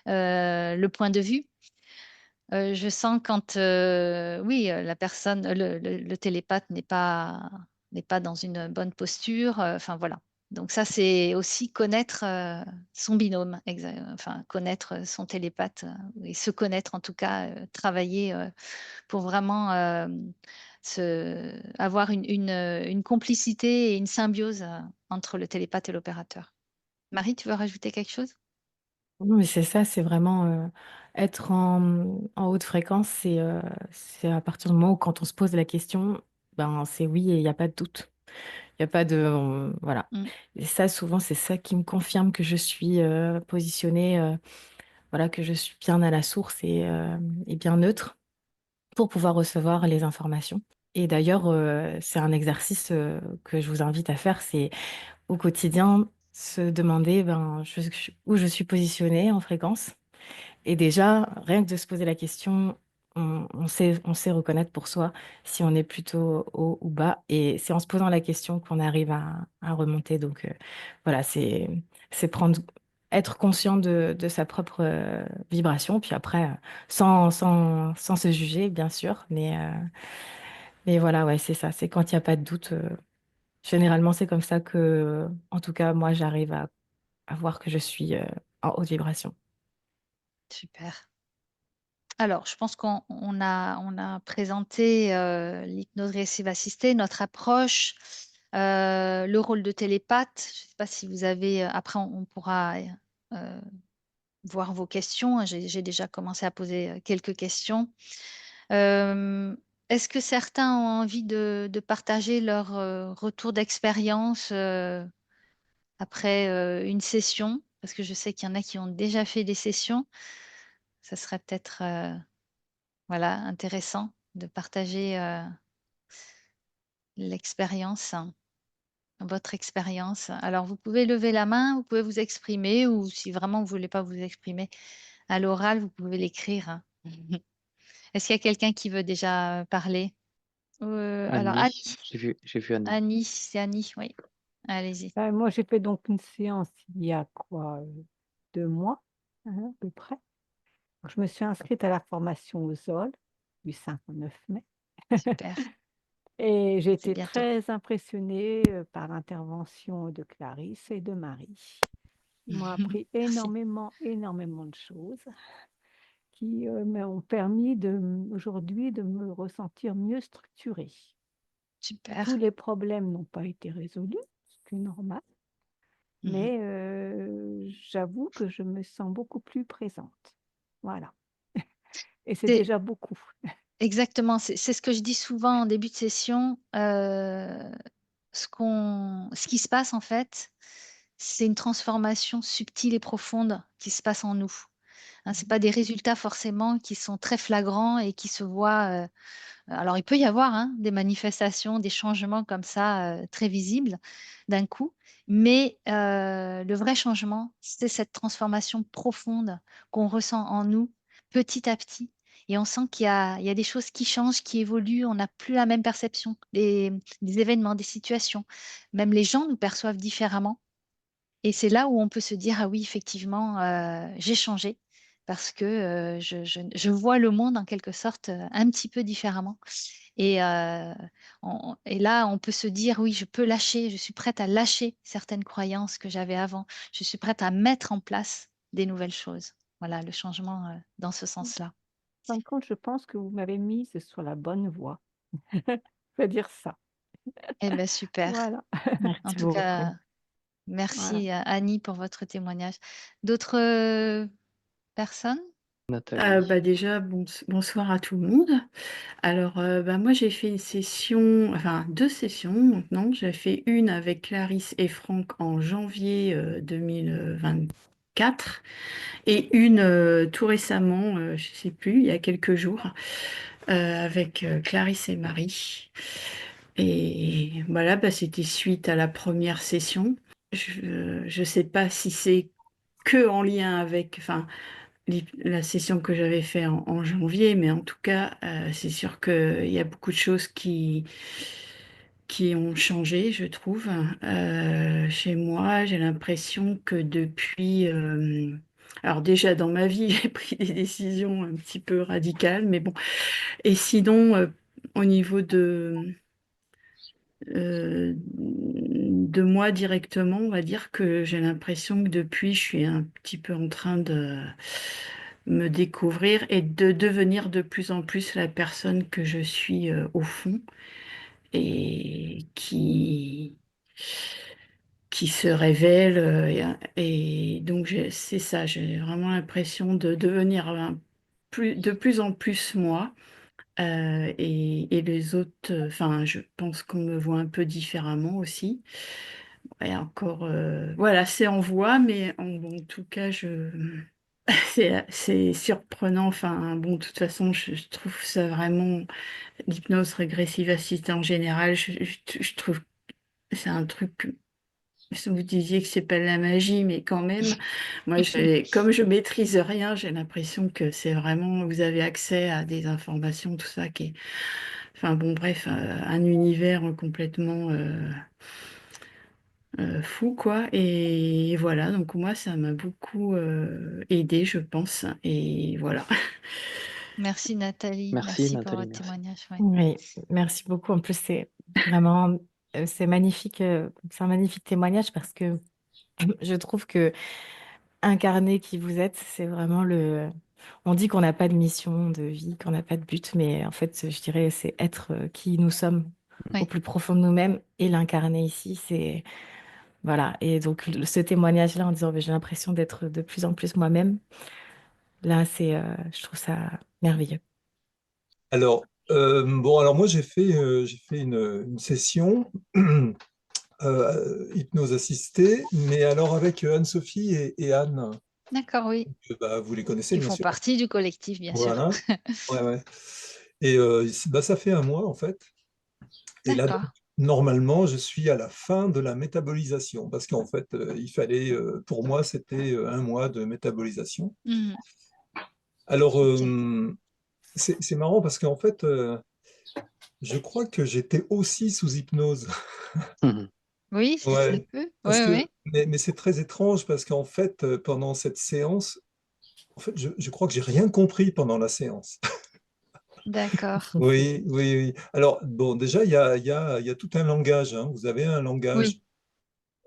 le point de vue. Je sens quand, oui, la personne, le télépathe n'est pas dans une bonne posture, enfin voilà. Donc ça, c'est aussi connaître, son binôme, enfin connaître, son télépathe, et se connaître en tout cas, travailler, pour vraiment, avoir une complicité et une symbiose, entre le télépathe et l'opérateur. Marie, tu veux rajouter quelque chose? Non, mais c'est ça, c'est vraiment être en haute fréquence, c'est à partir du moment où quand on se pose la question, ben c'est oui et il n'y a pas de doute. Il n'y a pas de... voilà. Mmh. Et ça, souvent, c'est ça qui me confirme que je suis positionnée, voilà, que je suis bien à la source et bien neutre pour pouvoir recevoir les informations. Et d'ailleurs, c'est un exercice que je vous invite à faire, c'est au quotidien se demander ben, où je suis positionnée en fréquence. Et déjà, rien que de se poser la question, on sait reconnaître pour soi si on est plutôt haut ou bas. Et c'est en se posant la question qu'on arrive à remonter. Donc voilà, c'est être conscient de sa propre vibration. Puis après, sans se juger, bien sûr. Mais voilà, ouais, c'est ça. C'est quand il n'y a pas de doute. Généralement, c'est comme ça que, en tout cas, moi, j'arrive à voir que je suis en haute vibration. Super. Alors, je pense qu'on a présenté, l'hypnose régressive assistée, notre approche, le rôle de télépathe. Je ne sais pas si vous avez, après on pourra, voir vos questions. J'ai déjà commencé à poser, quelques questions. Hem, Est-ce que certains ont envie de partager leur, retour d'expérience, après, une session? Parce que je sais qu'il y en a qui ont déjà fait des sessions. Ça serait peut-être, voilà, intéressant de partager, l'expérience, votre expérience. Alors vous pouvez lever la main, vous pouvez vous exprimer ou si vraiment vous ne voulez pas vous exprimer à l'oral, vous pouvez l'écrire, hein. Est-ce qu'il y a quelqu'un qui veut déjà, parler? Alors Annie, j'ai vu Annie. Annie, c'est Annie, oui. Allez-y. Moi, j'ai fait donc une séance il y a quoi, 2 mois, hein, à peu près. Je me suis inscrite à la formation au ZOL du 5 au 9 mai Super, et j'ai c'est été bientôt. très impressionnée, par l'intervention de Clarisse et de Marie. Ils m'ont appris Merci, énormément, énormément de choses qui, m'ont permis aujourd'hui de me ressentir mieux structurée. super. Tous les problèmes n'ont pas été résolus, ce qui est normal. Mmh. mais j'avoue que je me sens beaucoup plus présente. Voilà, et c'est C'est déjà beaucoup. exactement, c'est ce que je dis souvent en début de session, ce qui se passe en fait, c'est une transformation subtile et profonde qui se passe en nous. Hein, c'est pas des résultats forcément qui sont très flagrants et qui se voient, alors il peut y avoir, hein, des manifestations, des changements comme ça, très visibles d'un coup, mais le vrai changement, c'est cette transformation profonde qu'on ressent en nous petit à petit et on sent qu'il y a des choses qui changent, qui évoluent. On n'a plus la même perception des événements, des situations. Même les gens nous perçoivent différemment et c'est là où on peut se dire: «Ah oui, effectivement, j'ai changé parce que, je vois le monde en quelque sorte, un petit peu différemment». Et et là, on peut se dire: «Oui, je peux lâcher, je suis prête à lâcher certaines croyances que j'avais avant. Je suis prête à mettre en place des nouvelles choses». Voilà, le changement, dans ce En sens-là. fin de compte, je pense que vous m'avez mise sur la bonne voie. On va dire ça. Eh beh, super. Voilà, En Merci tout beaucoup. cas, voilà. merci, Annie pour votre témoignage. D'autres, personnes? Nathalie. Bah, déjà, bonsoir à tout le monde. Alors, bah, moi, j'ai fait une session, enfin 2 sessions maintenant. J'ai fait une avec Clarisse et Franck en janvier 2024 et une tout récemment, je sais plus, il y a quelques jours, avec Clarisse et Marie. Et voilà, bah, c'était suite à la première session. Je sais pas si c'est que en lien avec, enfin, la session que j'avais fait en janvier, mais en tout cas, c'est sûr qu'il y a beaucoup de choses qui ont changé, je trouve. Chez moi, j'ai l'impression que depuis... alors déjà, dans ma vie, j'ai pris des décisions un petit peu radicales, mais bon. Et sinon, au niveau de moi directement, on va dire que j'ai l'impression que depuis, je suis un petit peu en train de me découvrir et de devenir de plus en plus la personne que je suis au fond et qui se révèle. Et donc, c'est ça, j'ai vraiment l'impression de devenir de plus en plus moi. Et les autres, enfin, je pense qu'on me voit un peu différemment aussi. Et encore, voilà, c'est en voix, mais en tout cas, c'est surprenant. Enfin, bon, de toute façon, je trouve ça vraiment, l'hypnose régressive assistée en général, je trouve que c'est un truc, si vous disiez que c'est pas de la magie, mais quand même, moi, comme je maîtrise rien, j'ai l'impression que c'est vraiment, vous avez accès à des informations, tout ça qui est, enfin bon, bref, un univers complètement fou, quoi. Et voilà, donc moi, ça m'a beaucoup aidé, je pense. Et voilà. Merci Nathalie, Merci merci pour Nathalie, votre merci. témoignage, ouais. Oui, merci beaucoup. En plus, c'est vraiment, c'est magnifique, c'est un magnifique témoignage parce que je trouve que incarner qui vous êtes, c'est vraiment le... On dit qu'on n'a pas de mission de vie, qu'on n'a pas de but, mais en fait, je dirais, c'est être qui nous sommes au Oui, plus profond de nous-mêmes et l'incarner ici, c'est... Voilà. Et donc, ce témoignage-là, en disant, j'ai l'impression d'être de plus en plus moi-même, là, c'est, je trouve ça merveilleux. Alors moi j'ai fait une session hypnose assistée, mais alors avec Anne-Sophie et Anne, d'accord, oui. bah, vous les connaissez Qui bien font sûr. partie du collectif, bien sûr. Voilà, ouais, ouais. Et bah, ça fait un mois en fait. Et là, donc, D'accord. normalement, je suis à la fin de la métabolisation, parce qu'en fait, il fallait, pour moi, c'était un mois de métabolisation. Mmh. Alors, OK. c'est marrant parce qu'en fait, je crois que j'étais aussi sous hypnose. Mhm. Oui, ça se Ouais, peut. Oui, parce que, oui. mais c'est très étrange parce qu'en fait, pendant cette séance, en fait, je crois que j'ai rien compris pendant la séance. D'accord. Oui, oui, oui. Alors, bon, déjà, il y a tout un langage, hein. Vous avez un langage.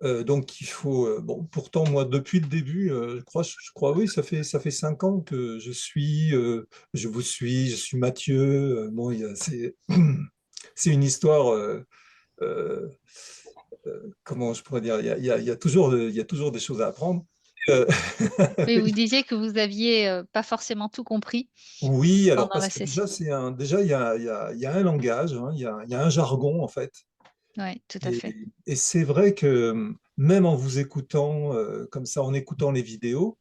Oui. Donc, il faut. Bon, pourtant, moi, depuis le début, je crois, oui, ça fait 5 ans que je vous suis, je suis Mathieu. Bon, c'est, c'est une histoire. Euh, comment je pourrais dire, il y a toujours des choses à apprendre. Euh, Oui, vous disiez que vous aviez pas forcément tout compris oui, alors pendant parce la que déjà, session. déjà il y a un langage, hein, il y a un jargon en fait. Oui, tout à Et, fait. et c'est vrai que même en vous écoutant comme ça, en écoutant les vidéos,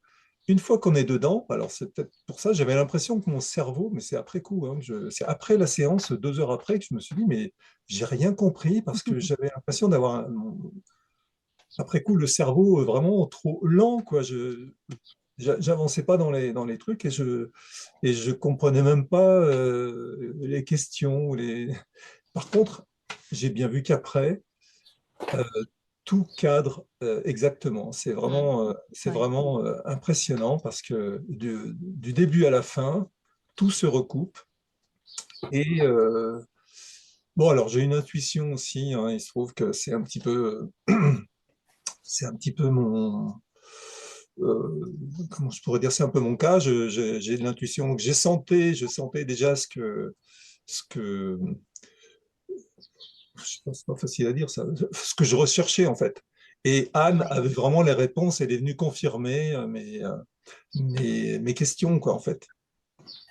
une fois qu'on est dedans, alors c'est peut-être pour ça, j'avais l'impression que mon cerveau, mais c'est après coup, hein, c'est après la séance, 2 heures après, que je me suis dit, mais j'ai rien compris parce que j'avais l'impression d'avoir, après coup, le cerveau vraiment trop lent, quoi. J'avançais pas dans les trucs et je comprenais même pas les questions. Par contre, j'ai bien vu qu'après, euh, tout cadre exactement. Mm. C'est Oui. vraiment impressionnant parce que du début à la fin, tout se recoupe. Et bon, alors j'ai une intuition aussi, hein, il se trouve que c'est un petit peu comment je pourrais dire, c'est un peu mon cas. J'ai de l'intuition que je sentais déjà ce que, je sais pas, c'est pas facile à dire ça, ce que je recherchais en fait. Et Anne Ouais. avait vraiment les réponses, elle est venue confirmer mes questions, quoi, en fait.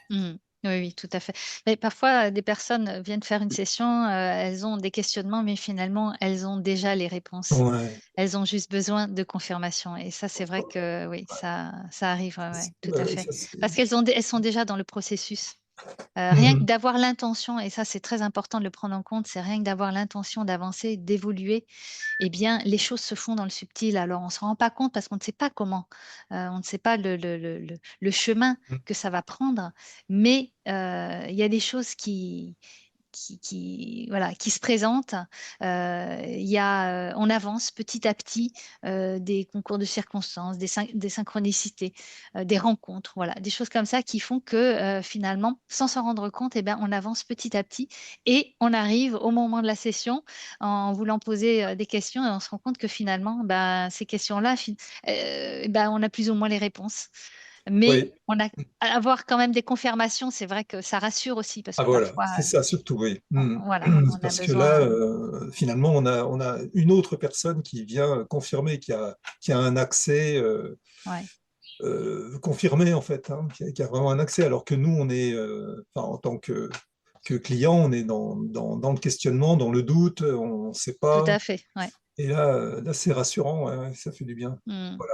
Mm. Oui, oui, tout à fait. Mais parfois, des personnes viennent faire une session, elles ont des questionnements, mais finalement, elles ont déjà les réponses. Ouais. Elles ont juste besoin de confirmation. Et ça, c'est vrai que oui, ça arrive, ouais, ouais, tout à Ouais, fait. ça, Parce elles sont déjà dans le processus. Rien que Mhm. d'avoir l'intention, et ça c'est très important de le prendre en compte, c'est rien que d'avoir l'intention d'avancer, d'évoluer, eh bien les choses se font dans le subtil. Alors on ne se rend pas compte parce qu'on ne sait pas comment, on ne sait pas le chemin que ça va prendre, mais il y a des choses voilà, qui se présentent. On avance petit à petit, des concours de circonstances, des synchronicités, des rencontres, voilà, des choses comme ça qui font que finalement, sans s'en rendre compte, eh ben, on avance petit à petit et on arrive au moment de la session en voulant poser des questions et on se rend compte que finalement, ben, ces questions-là, ben, on a plus ou moins les réponses. Mais Oui. avoir quand même des confirmations, c'est vrai que ça rassure aussi parce Ah que voilà, parfois, c'est ça surtout, oui. Mhm. voilà, on a Parce que là, besoin. finalement, on a une autre personne qui vient confirmer, qui a un accès Ouais, confirmé, en fait, hein, qui a vraiment un accès, alors que nous, enfin, en tant que client, on est dans le questionnement, dans le doute, on ne sait tout à pas. fait. Ouais. Et là c'est rassurant, ouais, ouais, ça fait du bien. Hmm. Voilà.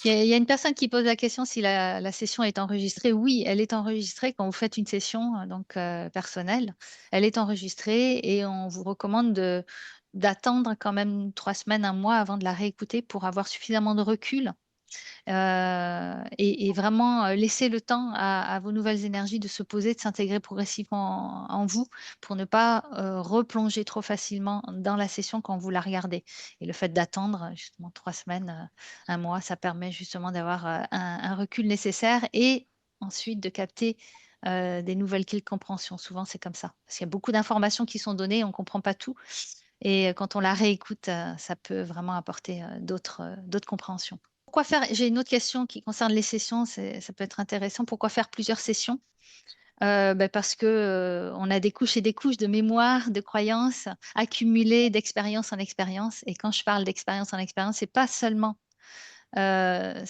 Il y a une personne qui pose la question si la session est enregistrée. Oui, elle est enregistrée quand vous faites une session donc personnelle. Elle est enregistrée et on vous recommande d'attendre quand même 3 semaines, un mois avant de la réécouter pour avoir suffisamment de recul et vraiment laisser le temps à vos nouvelles énergies de se poser, de s'intégrer progressivement en vous pour ne pas replonger trop facilement dans la session quand vous la regardez. Et le fait d'attendre justement 3 semaines, un mois, ça permet justement d'avoir un recul nécessaire et ensuite de capter des nouvelles clés de compréhension. Souvent, c'est comme ça. Parce qu'il y a beaucoup d'informations qui sont données, on ne comprend pas tout. Et quand on la réécoute, ça peut vraiment apporter d'autres compréhensions. Pourquoi faire, j'ai une autre question qui concerne les sessions, ça peut être intéressant. Pourquoi faire plusieurs sessions? Ben parce que on a des couches et des couches de mémoire, de croyances accumulées d'expérience en expérience. Et quand je parle d'expérience en expérience, c'est pas seulement des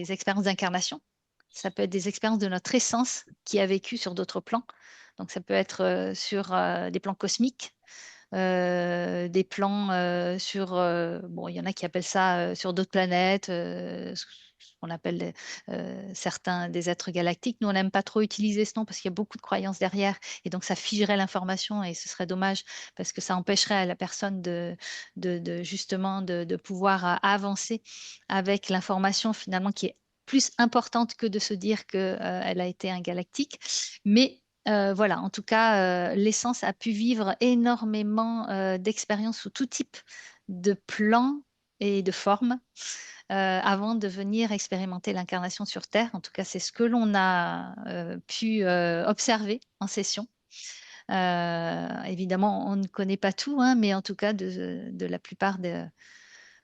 expériences d'incarnation. Ça peut être des expériences de notre essence qui a vécu sur d'autres plans. Donc ça peut être sur des plans cosmiques, des plans sur, bon, il y en a qui appellent ça sur d'autres planètes, ce qu'on appelle certains des êtres galactiques. Nous, on n'aime pas trop utiliser ce nom parce qu'il y a beaucoup de croyances derrière et donc ça figerait l'information et ce serait dommage parce que ça empêcherait à la personne justement de pouvoir avancer avec l'information finalement qui est plus importante que de se dire qu'elle a été un galactique. Mais voilà, en tout cas, l'essence a pu vivre énormément d'expériences sous tout type de plans et de formes avant de venir expérimenter l'incarnation sur Terre. En tout cas, c'est ce que l'on a pu observer en session. Évidemment, on ne connaît pas tout, hein, mais en tout cas, de la plupart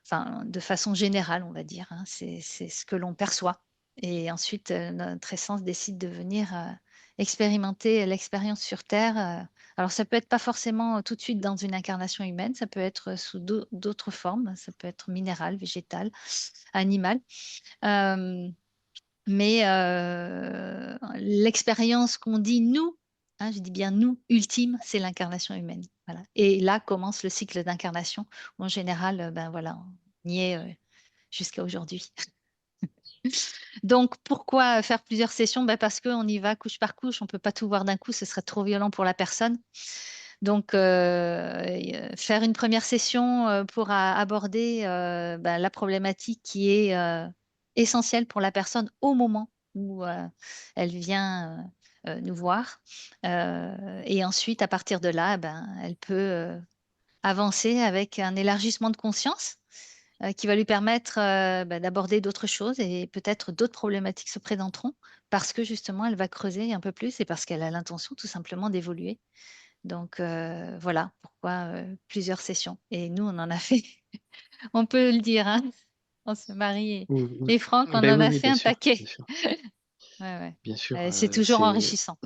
enfin, de façon générale, on va dire, hein, c'est ce que l'on perçoit. Et ensuite, notre essence décide de venir expérimenter l'expérience sur Terre. Alors, ça peut être pas forcément tout de suite dans une incarnation humaine, ça peut être sous d'autres formes, ça peut être minéral, végétal, animal. Euh, mais l'expérience qu'on dit nous, hein, je dis bien nous, ultime, c'est l'incarnation humaine. Voilà. Et là commence le cycle d'incarnation, où en général, ben voilà, on y est jusqu'à aujourd'hui. Donc, pourquoi faire plusieurs sessions? Ben parce qu'on y va couche par couche, on ne peut pas tout voir d'un coup, ce serait trop violent pour la personne. Donc, faire une première session pour aborder ben, la problématique qui est essentielle pour la personne au moment où elle vient nous voir. Et ensuite, à partir de là, ben, elle peut avancer avec un élargissement de conscience qui va lui permettre ben, d'aborder d'autres choses et peut-être d'autres problématiques se présenteront parce que justement, elle va creuser un peu plus et parce qu'elle a l'intention tout simplement d'évoluer. Donc voilà pourquoi plusieurs sessions. Et nous, on en a fait, on peut le dire, hein, on se marie Oui, oui. et Franck, on Ben en oui, a oui, fait bien un sûr, paquet. bien sûr, Ouais, bien sûr. ouais. C'est toujours enrichissant.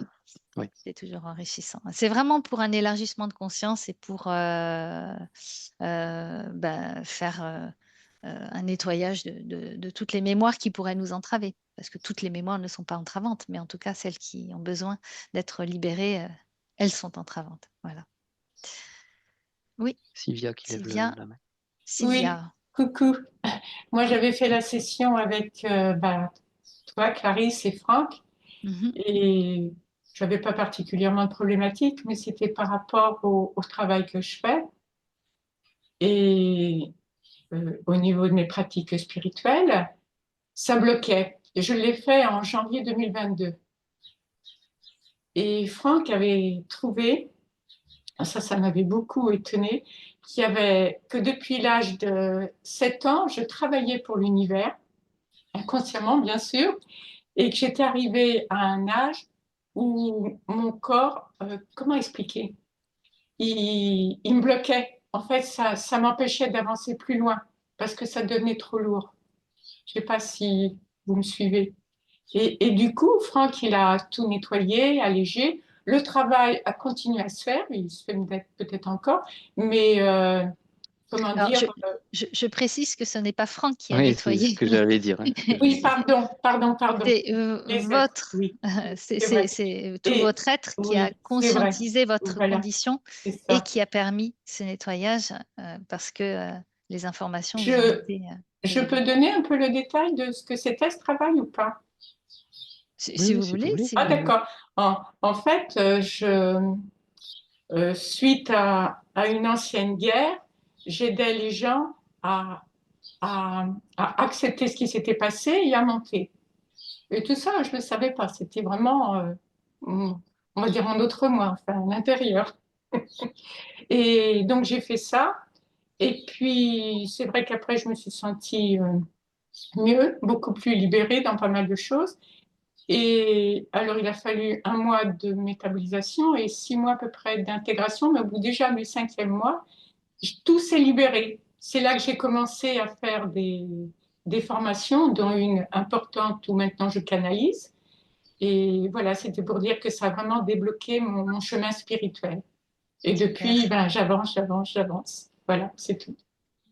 Oui. C'est toujours enrichissant. C'est vraiment pour un élargissement de conscience et pour ben, faire un nettoyage de toutes les mémoires qui pourraient nous entraver. Parce que toutes les mémoires ne sont pas entravantes, mais en tout cas, celles qui ont besoin d'être libérées, elles sont entravantes. Voilà. Oui, Sylvia qui lève Sylvia. la main. Oui, Sylvia. coucou. Moi, j'avais fait la session avec toi, Clarisse et Franck, Mhm. et j'avais pas particulièrement de problématique, mais c'était par rapport au travail que je fais et au niveau de mes pratiques spirituelles, ça bloquait. Et je l'ai fait en janvier 2022. Et Franck avait trouvé, ça m'avait beaucoup étonné, que depuis l'âge de 7 ans, je travaillais pour l'univers, inconsciemment bien sûr, et que j'étais arrivée à un âge où mon corps, comment expliquer, il me bloquait. En fait, ça m'empêchait d'avancer plus loin parce que ça devenait trop lourd. Je ne sais pas si vous me suivez. Et du coup, Franck, il a tout nettoyé, allégé. Le travail a continué à se faire, il se fait peut-être encore, mais comment Alors, dire, je précise que ce n'est pas Franck qui a Oui, c'est ce nettoyé. que j'allais dire. Hein, ce que j'allais oui, dire. pardon. C'est Les êtres, votre, oui, c'est vrai. c'est tout Et votre être qui a oui, c'est vrai. conscientisé votre Voilà, condition c'est et ça. qui a permis ce nettoyage parce que les informations vous ont Je, été je révélées. peux donner un peu le détail de ce que c'était ce travail ou pas? Oui, Si oui, vous si vous voulez, voulez. si Ah, vous voulez. d'accord. En fait, suite à une ancienne guerre, j'aidais les gens à, à accepter ce qui s'était passé et à monter. Et tout ça, je ne le savais pas. C'était vraiment, on va dire, mon autre moi, enfin, l'intérieur. Et donc, j'ai fait ça. Et puis, c'est vrai qu'après, je me suis sentie mieux, beaucoup plus libérée dans pas mal de choses. Et alors, il a fallu 1 mois de métabolisation et 6 mois à peu près d'intégration. Mais au bout déjà du 5e mois, tout s'est libéré. C'est là que j'ai commencé à faire des formations, dont une importante où maintenant je canalise. Et voilà, c'était pour dire que ça a vraiment débloqué mon chemin spirituel. Et Super, depuis, ben, j'avance. Voilà, c'est tout.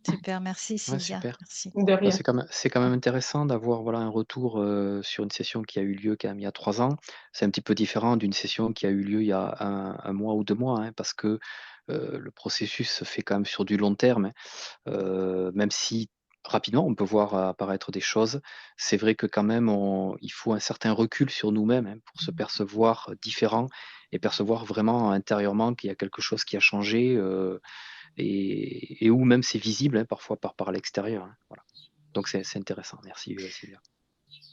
super. Merci Ouais, Sylvia. super. Merci. De Bah, rien. c'est quand même intéressant d'avoir voilà, un retour sur une session qui a eu lieu quand même il y a 3 ans. C'est un petit peu différent d'une session qui a eu lieu il y a un mois ou 2 mois, hein, parce que le processus se fait quand même sur du long terme, hein. Même si rapidement on peut voir apparaître des choses, c'est vrai que quand même il faut un certain recul sur nous-mêmes, hein, pour se percevoir différent et percevoir vraiment intérieurement qu'il y a quelque chose qui a changé et où même c'est visible, hein, parfois par l'extérieur, hein, voilà. Donc c'est intéressant. Merci Sylvia.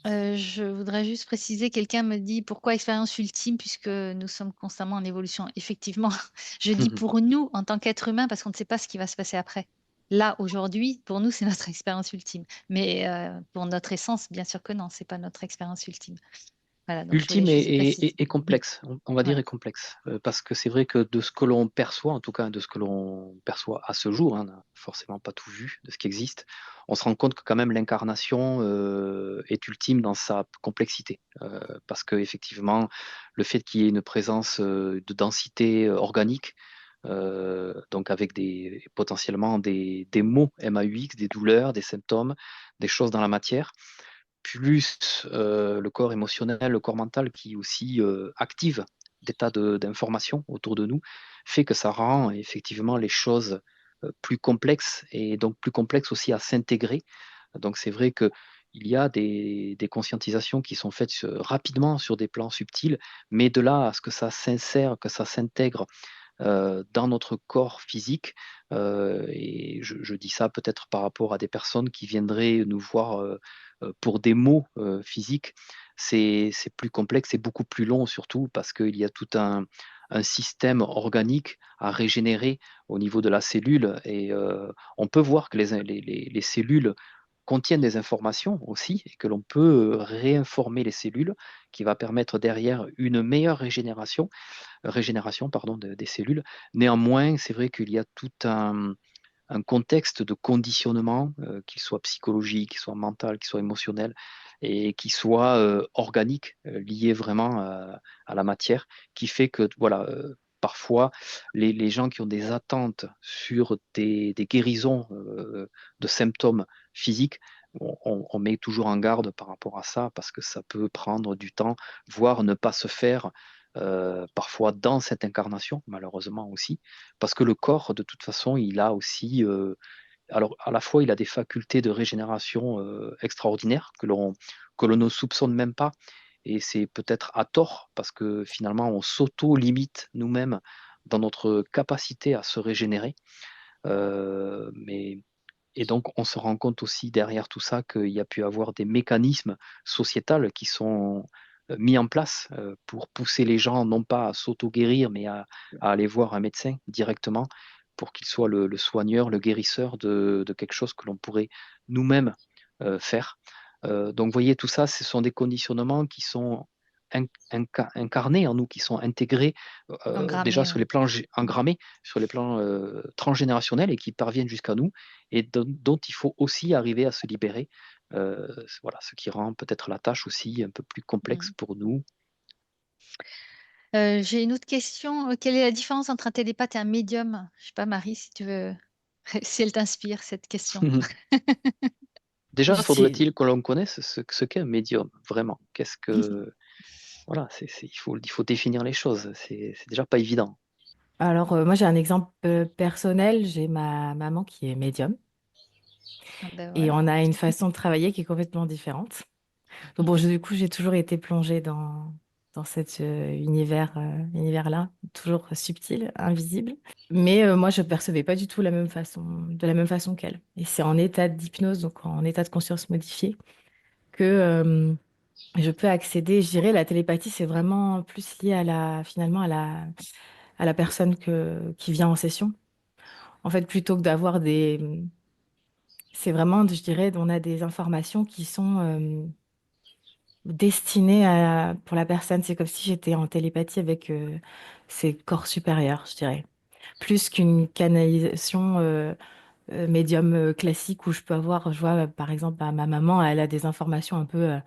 Je voudrais juste préciser, quelqu'un me dit pourquoi expérience ultime puisque nous sommes constamment en évolution. Effectivement, je dis pour nous en tant qu'être humain parce qu'on ne sait pas ce qui va se passer après. Là, aujourd'hui, pour nous, c'est notre expérience ultime. Mais pour notre essence, bien sûr que non, c'est pas notre expérience ultime. Voilà, donc je voulais Ultime juste préciser. et complexe, on va dire Ouais. et complexe. Parce que c'est vrai que de ce que l'on perçoit, en tout cas de ce que l'on perçoit à ce jour, hein, on n'a forcément pas tout vu de ce qui existe, on se rend compte que quand même l'incarnation est ultime dans sa complexité. Parce que effectivement, le fait qu'il y ait une présence de densité organique, donc avec potentiellement des maux MAUX, des douleurs, des symptômes, des choses dans la matière, plus le corps émotionnel, le corps mental qui aussi active des tas d'informations autour de nous, fait que ça rend effectivement les choses plus complexes et donc plus complexes aussi à s'intégrer. Donc c'est vrai que il y a des conscientisations qui sont faites rapidement sur des plans subtils, mais de là à ce que ça s'insère, que ça s'intègre dans notre corps physique. Et je dis ça peut-être par rapport à des personnes qui viendraient nous voir pour des maux physiques. C'est plus complexe, c'est beaucoup plus long surtout parce qu'il y a tout un système organique à régénérer au niveau de la cellule. Et on peut voir que les cellules contiennent des informations aussi et que l'on peut réinformer les cellules qui va permettre derrière une meilleure régénération pardon, des cellules. Néanmoins, c'est vrai qu'il y a tout un contexte de conditionnement, qu'il soit psychologique, qu'il soit mental, qu'il soit émotionnel, et qui soit organique, lié vraiment à la matière, qui fait que voilà, parfois les gens qui ont des attentes sur des guérisons de symptômes physiques, on met toujours en garde par rapport à ça, parce que ça peut prendre du temps, voire ne pas se faire parfois dans cette incarnation, malheureusement aussi, parce que le corps, de toute façon, il a aussi, alors à la fois, il a des facultés de régénération extraordinaires que l'on ne soupçonne même pas, et c'est peut-être à tort, parce que finalement, on s'auto-limite nous-mêmes dans notre capacité à se régénérer. Mais et donc, on se rend compte aussi derrière tout ça qu'il y a pu avoir des mécanismes sociétals qui sont mis en place pour pousser les gens non pas à s'auto-guérir, mais à aller voir un médecin directement pour qu'il soit le soigneur, le guérisseur de quelque chose que l'on pourrait nous-mêmes faire. Donc, vous voyez, tout ça, ce sont des conditionnements qui sont incarnés en nous, qui sont intégrés déjà Engrammé, sur ouais. les plans engrammés, sur les plans transgénérationnels et qui parviennent jusqu'à nous et dont il faut aussi arriver à se libérer. Voilà, ce qui rend peut-être la tâche aussi un peu plus complexe Mm. pour nous. J'ai une autre question. Quelle est la différence entre un télépathe et un médium? Je sais pas, Marie, si tu veux, si elle t'inspire cette question. Déjà, Je dis, faudrait-il que l'on connaisse ce qu'est un médium, vraiment. Qu'est-ce que... Voilà, il faut définir les choses. C'est déjà pas évident. alors, moi, j'ai un exemple personnel. J'ai ma maman qui est médium Ah ben et voilà. on a une façon de travailler qui est complètement différente. Donc, bon, du coup, j'ai toujours été plongée dans cet univers-là, toujours subtil, invisible. Mais moi, je percevais pas du tout de la même façon qu'elle. Et c'est en état d'hypnose, donc en état de conscience modifiée, que je peux accéder. Je dirais, la télépathie, c'est vraiment plus lié finalement, à la personne qui vient en session. En fait, plutôt que d'avoir c'est vraiment, je dirais, on a des informations qui sont destinées pour la personne. C'est comme si j'étais en télépathie avec ses corps supérieurs, je dirais. Plus qu'une canalisation médium classique où je peux avoir, je vois, par exemple, bah, ma maman, elle a des informations un peu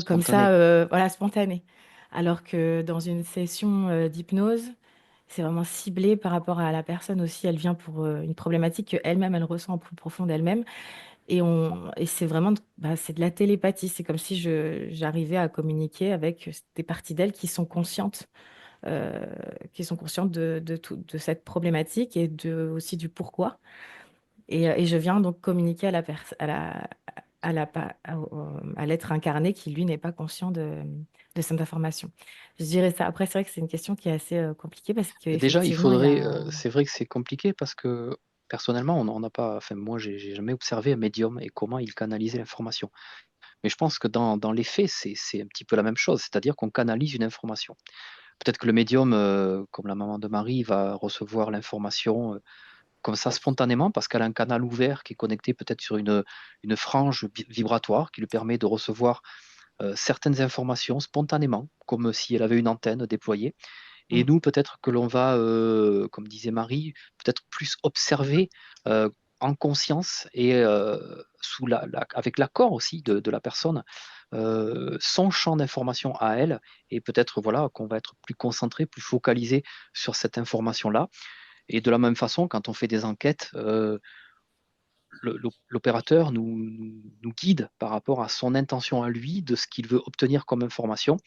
comme ça, Spontané. voilà, spontanées. Alors que dans une session d'hypnose, c'est vraiment ciblé par rapport à la personne aussi. Elle vient pour une problématique qu'elle-même, elle ressent au plus profond d'elle-même. Et c'est vraiment, bah, c'est de la télépathie. C'est comme si j'arrivais à communiquer avec des parties d'elle euh, qui sont conscientes de cette problématique et aussi du pourquoi. Et je viens donc communiquer à l'être incarné qui, lui, n'est pas conscient de cette information. Je dirais ça. Après, c'est vrai que c'est une question qui est assez compliquée parce Déjà, il qu'effectivement, il y faudrait. a... C'est vrai que c'est compliqué parce que personnellement, on n'a pas. Enfin, moi, j'ai jamais observé un médium et comment il canalisait l'information. Mais je pense que dans les faits, c'est un petit peu la même chose, c'est-à-dire qu'on canalise une information. Peut-être que le médium, comme la maman de Marie, va recevoir l'information comme ça spontanément parce qu'elle a un canal ouvert qui est connecté peut-être sur une frange vibratoire qui lui permet de recevoir certaines informations spontanément, comme si elle avait une antenne déployée. Et Mm. nous, peut-être que l'on va, comme disait Marie, peut-être plus observer en conscience et avec l'accord aussi de la personne, son champ d'information à elle, et peut-être voilà, qu'on va être plus concentré, plus focalisé sur cette information-là. Et de la même façon, quand on fait des enquêtes, l'opérateur nous guide par rapport à son intention à lui, de ce qu'il veut obtenir comme information.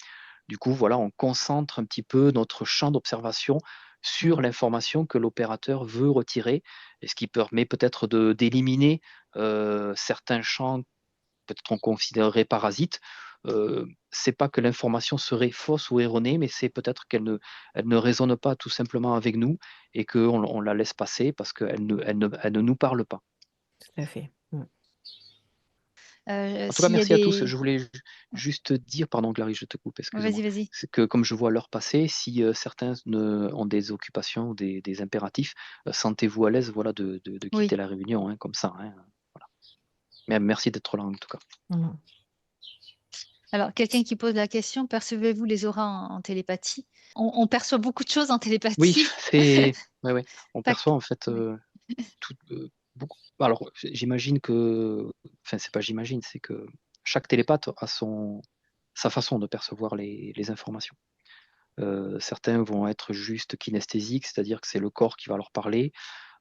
Du coup, voilà, on concentre un petit peu notre champ d'observation sur Mm. l'information que l'opérateur veut retirer, et ce qui permet peut-être d'éliminer certains champs, peut-être on considérerait parasites. C'est pas que l'information serait fausse ou erronée, mais c'est peut-être elle ne résonne pas tout simplement avec nous, et qu'on la laisse passer parce elle ne nous parle pas. Tout à fait. Mm. En tout cas, S'il y a merci à tous. des... Je voulais juste dire, pardon Clarisse, je te coupe, excuse-moi, Vas-y, vas-y. c'est que comme je vois l'heure passer, si certains ont des occupations ou des impératifs, sentez-vous à l'aise, voilà, de Oui. quitter la réunion, hein, comme ça, hein, voilà. Mais merci d'être là en tout cas. Mm. Alors, quelqu'un qui pose la question, percevez-vous les auras en télépathie? On perçoit beaucoup de choses en Oui, télépathie. ouais. On Pas perçoit en fait Oui. beaucoup. Alors, j'imagine que, enfin, c'est pas j'imagine, c'est que chaque télépathe a sa façon de percevoir les informations. Certains vont être juste kinesthésiques, c'est-à-dire que c'est le corps qui va leur parler.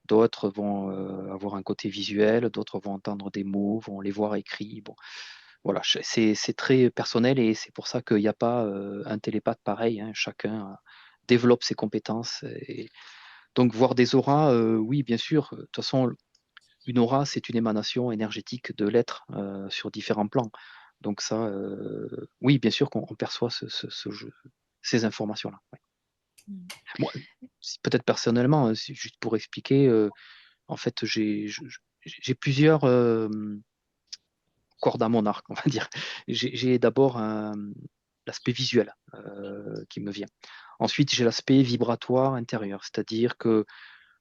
D'autres vont avoir un côté visuel, d'autres vont entendre des mots, vont les voir écrits. Bon, voilà, c'est très personnel, et c'est pour ça qu'il n'y a pas un télépathe pareil, hein. Chacun développe ses compétences. Et donc, voir des auras, oui, bien sûr. De toute façon, une aura, c'est une émanation énergétique de l'être sur différents plans. Donc ça, oui, bien sûr qu'on perçoit ces informations-là. Ouais. Moi, peut-être personnellement, juste pour expliquer, en fait, j'ai plusieurs cordes à mon arc, on va dire. J'ai d'abord l'aspect visuel qui me vient. Ensuite, j'ai l'aspect vibratoire intérieur, c'est-à-dire que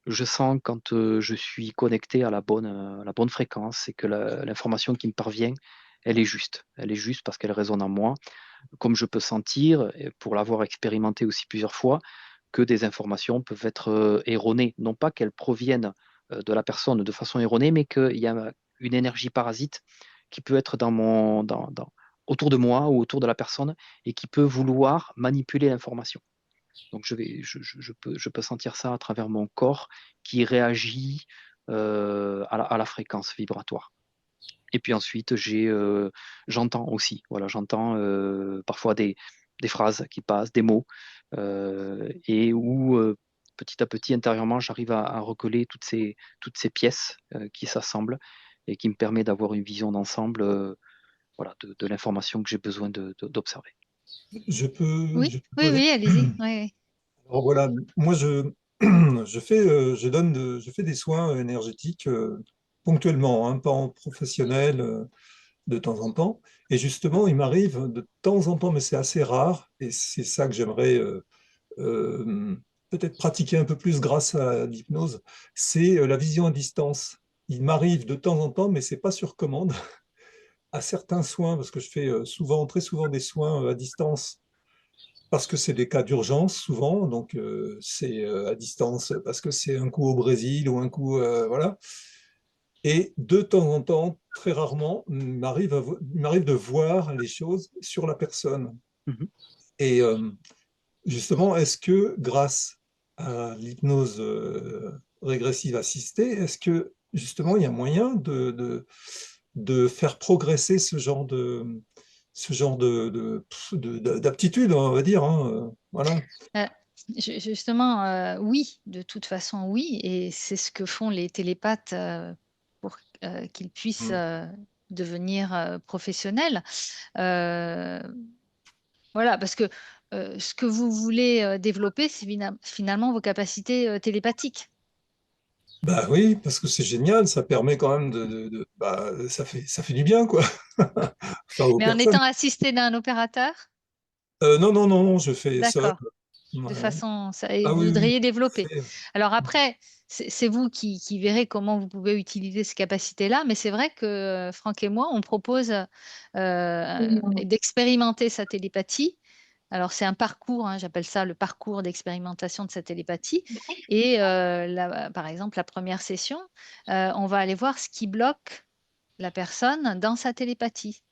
je sens quand je suis connecté à la bonne fréquence, et que l'information qui me parvient, elle est juste. Elle est juste parce qu'elle résonne en moi, comme je peux sentir, et pour l'avoir expérimenté aussi plusieurs fois, que des informations peuvent être erronées. Non pas qu'elles proviennent de la personne de façon erronée, mais qu'il y a une énergie parasite qui peut être autour de moi ou autour de la personne, et qui peut vouloir manipuler l'information. Donc je peux sentir ça à travers mon corps qui réagit à la fréquence vibratoire. Et puis ensuite, j'entends aussi. Voilà, j'entends parfois des phrases qui passent, des mots, et où petit à petit, intérieurement, j'arrive à recoller toutes ces pièces qui s'assemblent, et qui me permet d'avoir une vision d'ensemble, voilà, de l'information que j'ai besoin d'observer. Je peux, Oui, je peux oui, poser. oui, allez-y. Oui, oui. Alors voilà, moi je fais des soins énergétiques ponctuellement, hein, pas en professionnel, de temps en temps. Et justement, il m'arrive de temps en temps, mais c'est assez rare, et c'est ça que j'aimerais euh, peut-être pratiquer un peu plus grâce à l'hypnose, c'est la vision à distance. Il m'arrive de temps en temps, mais c'est pas sur commande, à certains soins, parce que je fais très souvent des soins à distance, parce que c'est des cas d'urgence souvent, donc c'est à distance parce que c'est un coup au Brésil ou un coup, voilà. Et de temps en temps, très rarement, il m'arrive de voir les choses sur la personne. Mhm. Et justement, est-ce que grâce à l'hypnose régressive assistée, est-ce que justement il y a moyen de faire progresser ce genre d'aptitude, on va dire, hein, voilà. Euh, Justement, oui, de toute façon, oui. Et c'est ce que font les télépathes pour qu'ils puissent Mm. devenir professionnels. Euh, Voilà, parce que ce que vous voulez développer, c'est finalement vos capacités télépathiques. Bah oui, parce que c'est génial, ça permet quand même bah, ça fait du bien, quoi. Enfin, aux Mais en personnes. étant assisté d'un opérateur, Non, je fais seul. d'accord. de Ouais. façon, et Ah vous oui, oui, voudriez tout à développer. fait. Alors après, c'est vous qui verrez comment vous pouvez utiliser ces capacités-là, mais c'est vrai que Franck et moi, on propose d'expérimenter sa télépathie. Alors c'est un parcours, hein, j'appelle ça le parcours d'expérimentation de sa télépathie. Et par exemple, la première session, on va aller voir ce qui bloque la personne dans sa télépathie.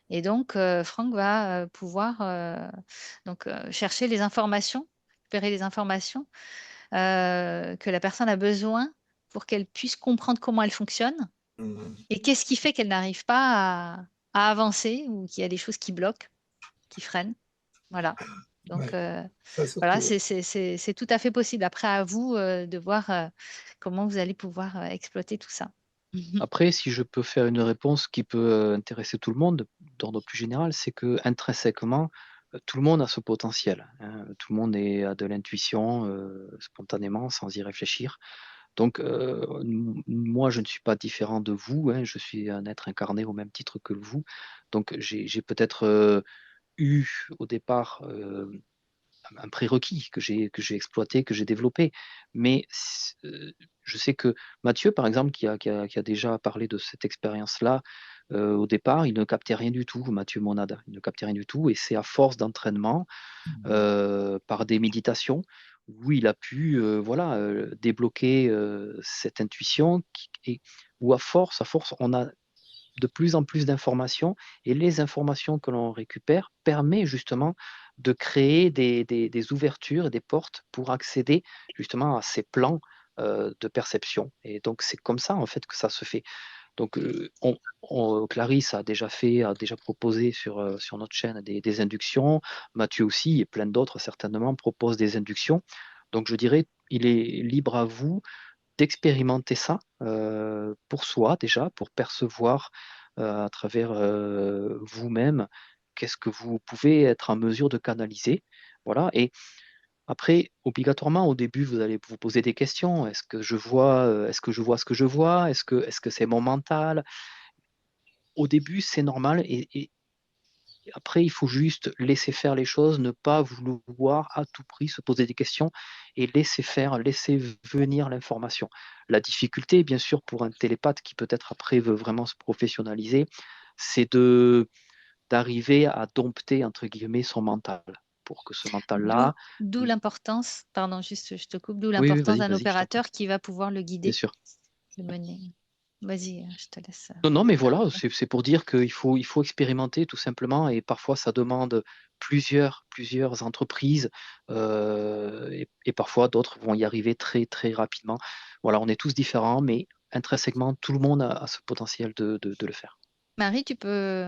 Et donc, Franck va pouvoir chercher les informations, récupérer les informations que la personne a besoin pour qu'elle puisse comprendre comment elle fonctionne Mhm. et qu'est-ce qui fait qu'elle n'arrive pas à avancer ou qu'il y a des choses qui bloquent, qui freinent. Voilà. Donc, Ouais. Ça, voilà, surtout. c'est tout à fait possible. Après, à vous de voir comment vous allez pouvoir exploiter tout ça. Après, si je peux faire une réponse qui peut intéresser tout le monde, d'ordre plus général, c'est que intrinsèquement, tout le monde a ce potentiel, hein. Tout le monde a de l'intuition spontanément, sans y réfléchir. Donc, moi, je ne suis pas différent de vous, hein. Je suis un être incarné au même titre que vous. Donc, j'ai peut-être eu au départ un prérequis que j'ai exploité, que j'ai développé. Mais je sais que Mathieu, par exemple, qui a déjà parlé de cette expérience-là, au départ, il ne captait rien du tout, Mathieu Monade. Il ne captait rien du tout. Et c'est à force d'entraînement, par des méditations, où il a pu voilà, débloquer cette intuition, et où à force, on a de plus en plus d'informations, et les informations que l'on récupère permet justement de créer des ouvertures et des portes pour accéder justement à ces plans de perception. Et donc c'est comme ça en fait que ça se fait. Donc Clarisse a déjà proposé sur notre chaîne des inductions, Mathieu aussi et plein d'autres certainement proposent des inductions. Donc je dirais, il est libre à vous d'expérimenter ça pour soi déjà, pour percevoir à travers vous-même qu'est-ce que vous pouvez être en mesure de canaliser. Voilà. Et après, obligatoirement, au début, vous allez vous poser des questions. Est-ce que je vois ce que je vois? Est-ce que c'est mon mental? Au début, c'est normal. Et après, il faut juste laisser faire les choses, ne pas vouloir à tout prix se poser des questions et laisser faire, laisser venir l'information. La difficulté, bien sûr, pour un télépathe qui peut-être après veut vraiment se professionnaliser, c'est d'arriver à dompter, entre guillemets, son mental pour que ce mental-là... D'où l'importance, pardon, juste je te coupe, d'où Oui, oui, l'importance vas-y, d'un vas-y, je t'en prie. opérateur qui va pouvoir le Bien guider, sûr. le mener. Vas-y, je te laisse. Non, non, mais voilà, c'est pour dire qu'il faut expérimenter tout simplement, et parfois ça demande plusieurs entreprises, et parfois d'autres vont y arriver très très rapidement. Voilà, on est tous différents, mais intrinsèquement, tout le monde a ce potentiel de le faire. Marie, tu peux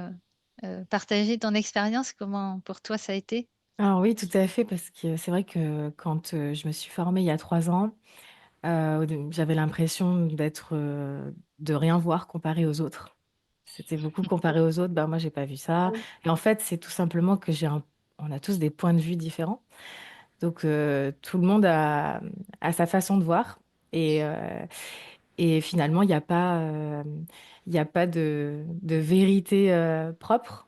partager ton expérience, comment pour toi ça a été? Alors oui, tout à fait, parce que c'est vrai que quand je me suis formée il y a 3 ans, j'avais l'impression de rien voir comparé aux autres. C'était beaucoup comparé aux autres, ben moi j'ai pas vu ça. Et en fait, c'est tout simplement que on a tous des points de vue différents. Donc tout le monde a sa façon de voir. Et, euh, et finalement, il y a pas de vérité propre.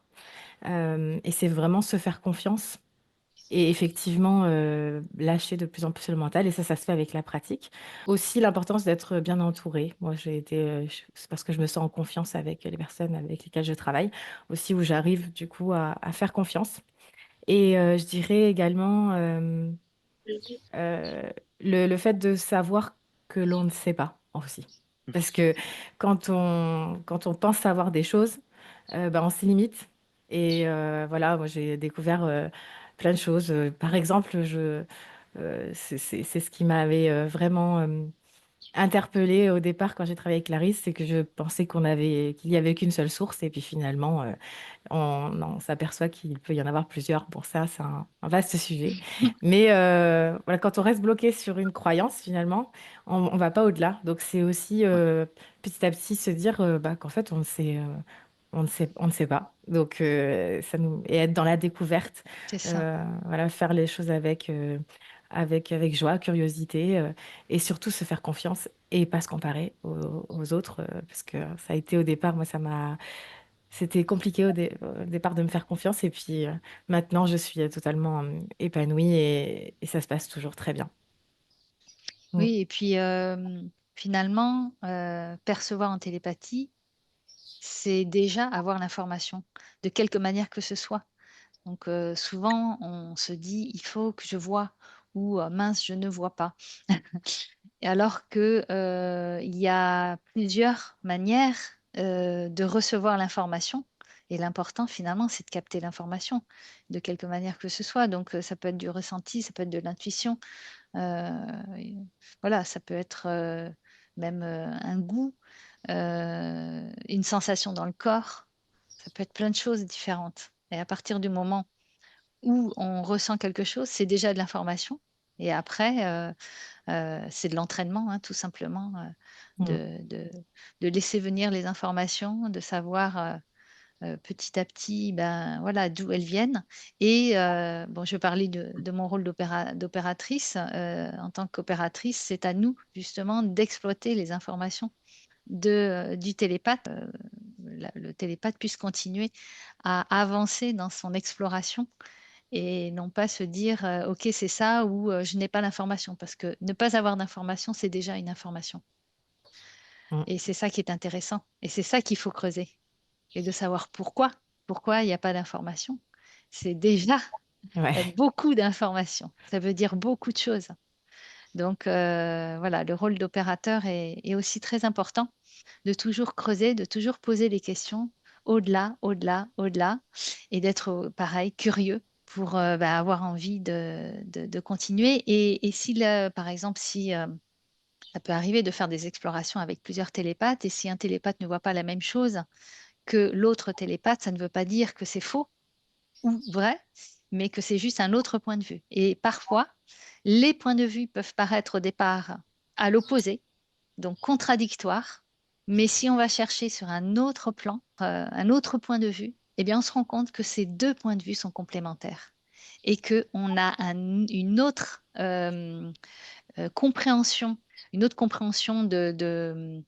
Et c'est vraiment se faire confiance. Et effectivement, lâcher de plus en plus le mental, et ça se fait avec la pratique. Aussi, l'importance d'être bien entouré. Moi, c'est parce que je me sens en confiance avec les personnes avec lesquelles je travaille, aussi où j'arrive du coup à faire confiance. Et je dirais également euh, le fait de savoir que l'on ne sait pas aussi. Parce que quand on pense savoir des choses, ben, on se limite. Et voilà, moi j'ai découvert plein de choses. Par exemple, c'est ce qui m'avait vraiment interpellée au départ quand j'ai travaillé avec Clarisse, c'est que je pensais qu'il y avait qu'une seule source, et puis finalement, on s'aperçoit qu'il peut y en avoir plusieurs. Bon, ça, c'est un vaste sujet. Mais voilà, quand on reste bloqué sur une croyance, finalement, on va pas au-delà. Donc, c'est aussi petit à petit se dire bah, qu'en fait, on ne sait pas. Donc, et être dans la découverte, C'est ça. voilà, faire les choses avec joie, curiosité, et surtout se faire confiance et pas se comparer aux autres, parce que ça a été au départ, moi, C'était compliqué au départ de me faire confiance et puis maintenant je suis totalement épanouie et ça se passe toujours très bien. Mm. Oui, et puis finalement, percevoir en télépathie, c'est déjà avoir l'information, de quelque manière que ce soit. Donc souvent, on se dit, il faut que je vois ou mince, je ne vois pas. Et alors que il y a plusieurs manières de recevoir l'information. Et l'important, finalement, c'est de capter l'information de quelque manière que ce soit. Donc, ça peut être du ressenti, ça peut être de l'intuition. Et voilà, ça peut être même un goût, une sensation dans le corps. Ça peut être plein de choses différentes. Et à partir du moment où on ressent quelque chose, c'est déjà de l'information. Et après, c'est de l'entraînement, hein, tout simplement, Mm. de laisser venir les informations, de savoir petit à petit, ben, voilà, d'où elles viennent. Et bon, je vais parler de mon rôle d'opératrice. En tant qu'opératrice, c'est à nous, justement, d'exploiter les informations du télépathe. Le télépathe puisse continuer à avancer dans son exploration et non pas se dire ok c'est ça ou je n'ai pas l'information parce que ne pas avoir d'information c'est déjà une information Mm. et c'est ça qui est intéressant et c'est ça qu'il faut creuser et de savoir pourquoi il n'y a pas d'information. C'est déjà Ouais. beaucoup d'informations, ça veut dire beaucoup de choses. Donc voilà, le rôle d'opérateur est aussi très important, de toujours creuser, de toujours poser les questions au-delà, au-delà, au-delà, et d'être pareil, curieux pour bah, avoir envie de continuer. Et si, par exemple, si ça peut arriver de faire des explorations avec plusieurs télépathes, et si un télépathe ne voit pas la même chose que l'autre télépathe, ça ne veut pas dire que c'est faux ou vrai, mais que c'est juste un autre point de vue. Et parfois, les points de vue peuvent paraître au départ à l'opposé, donc contradictoires, mais si on va chercher sur un autre plan, un autre point de vue, eh bien, on se rend compte que ces deux points de vue sont complémentaires et qu'on a une autre compréhension, une autre compréhension de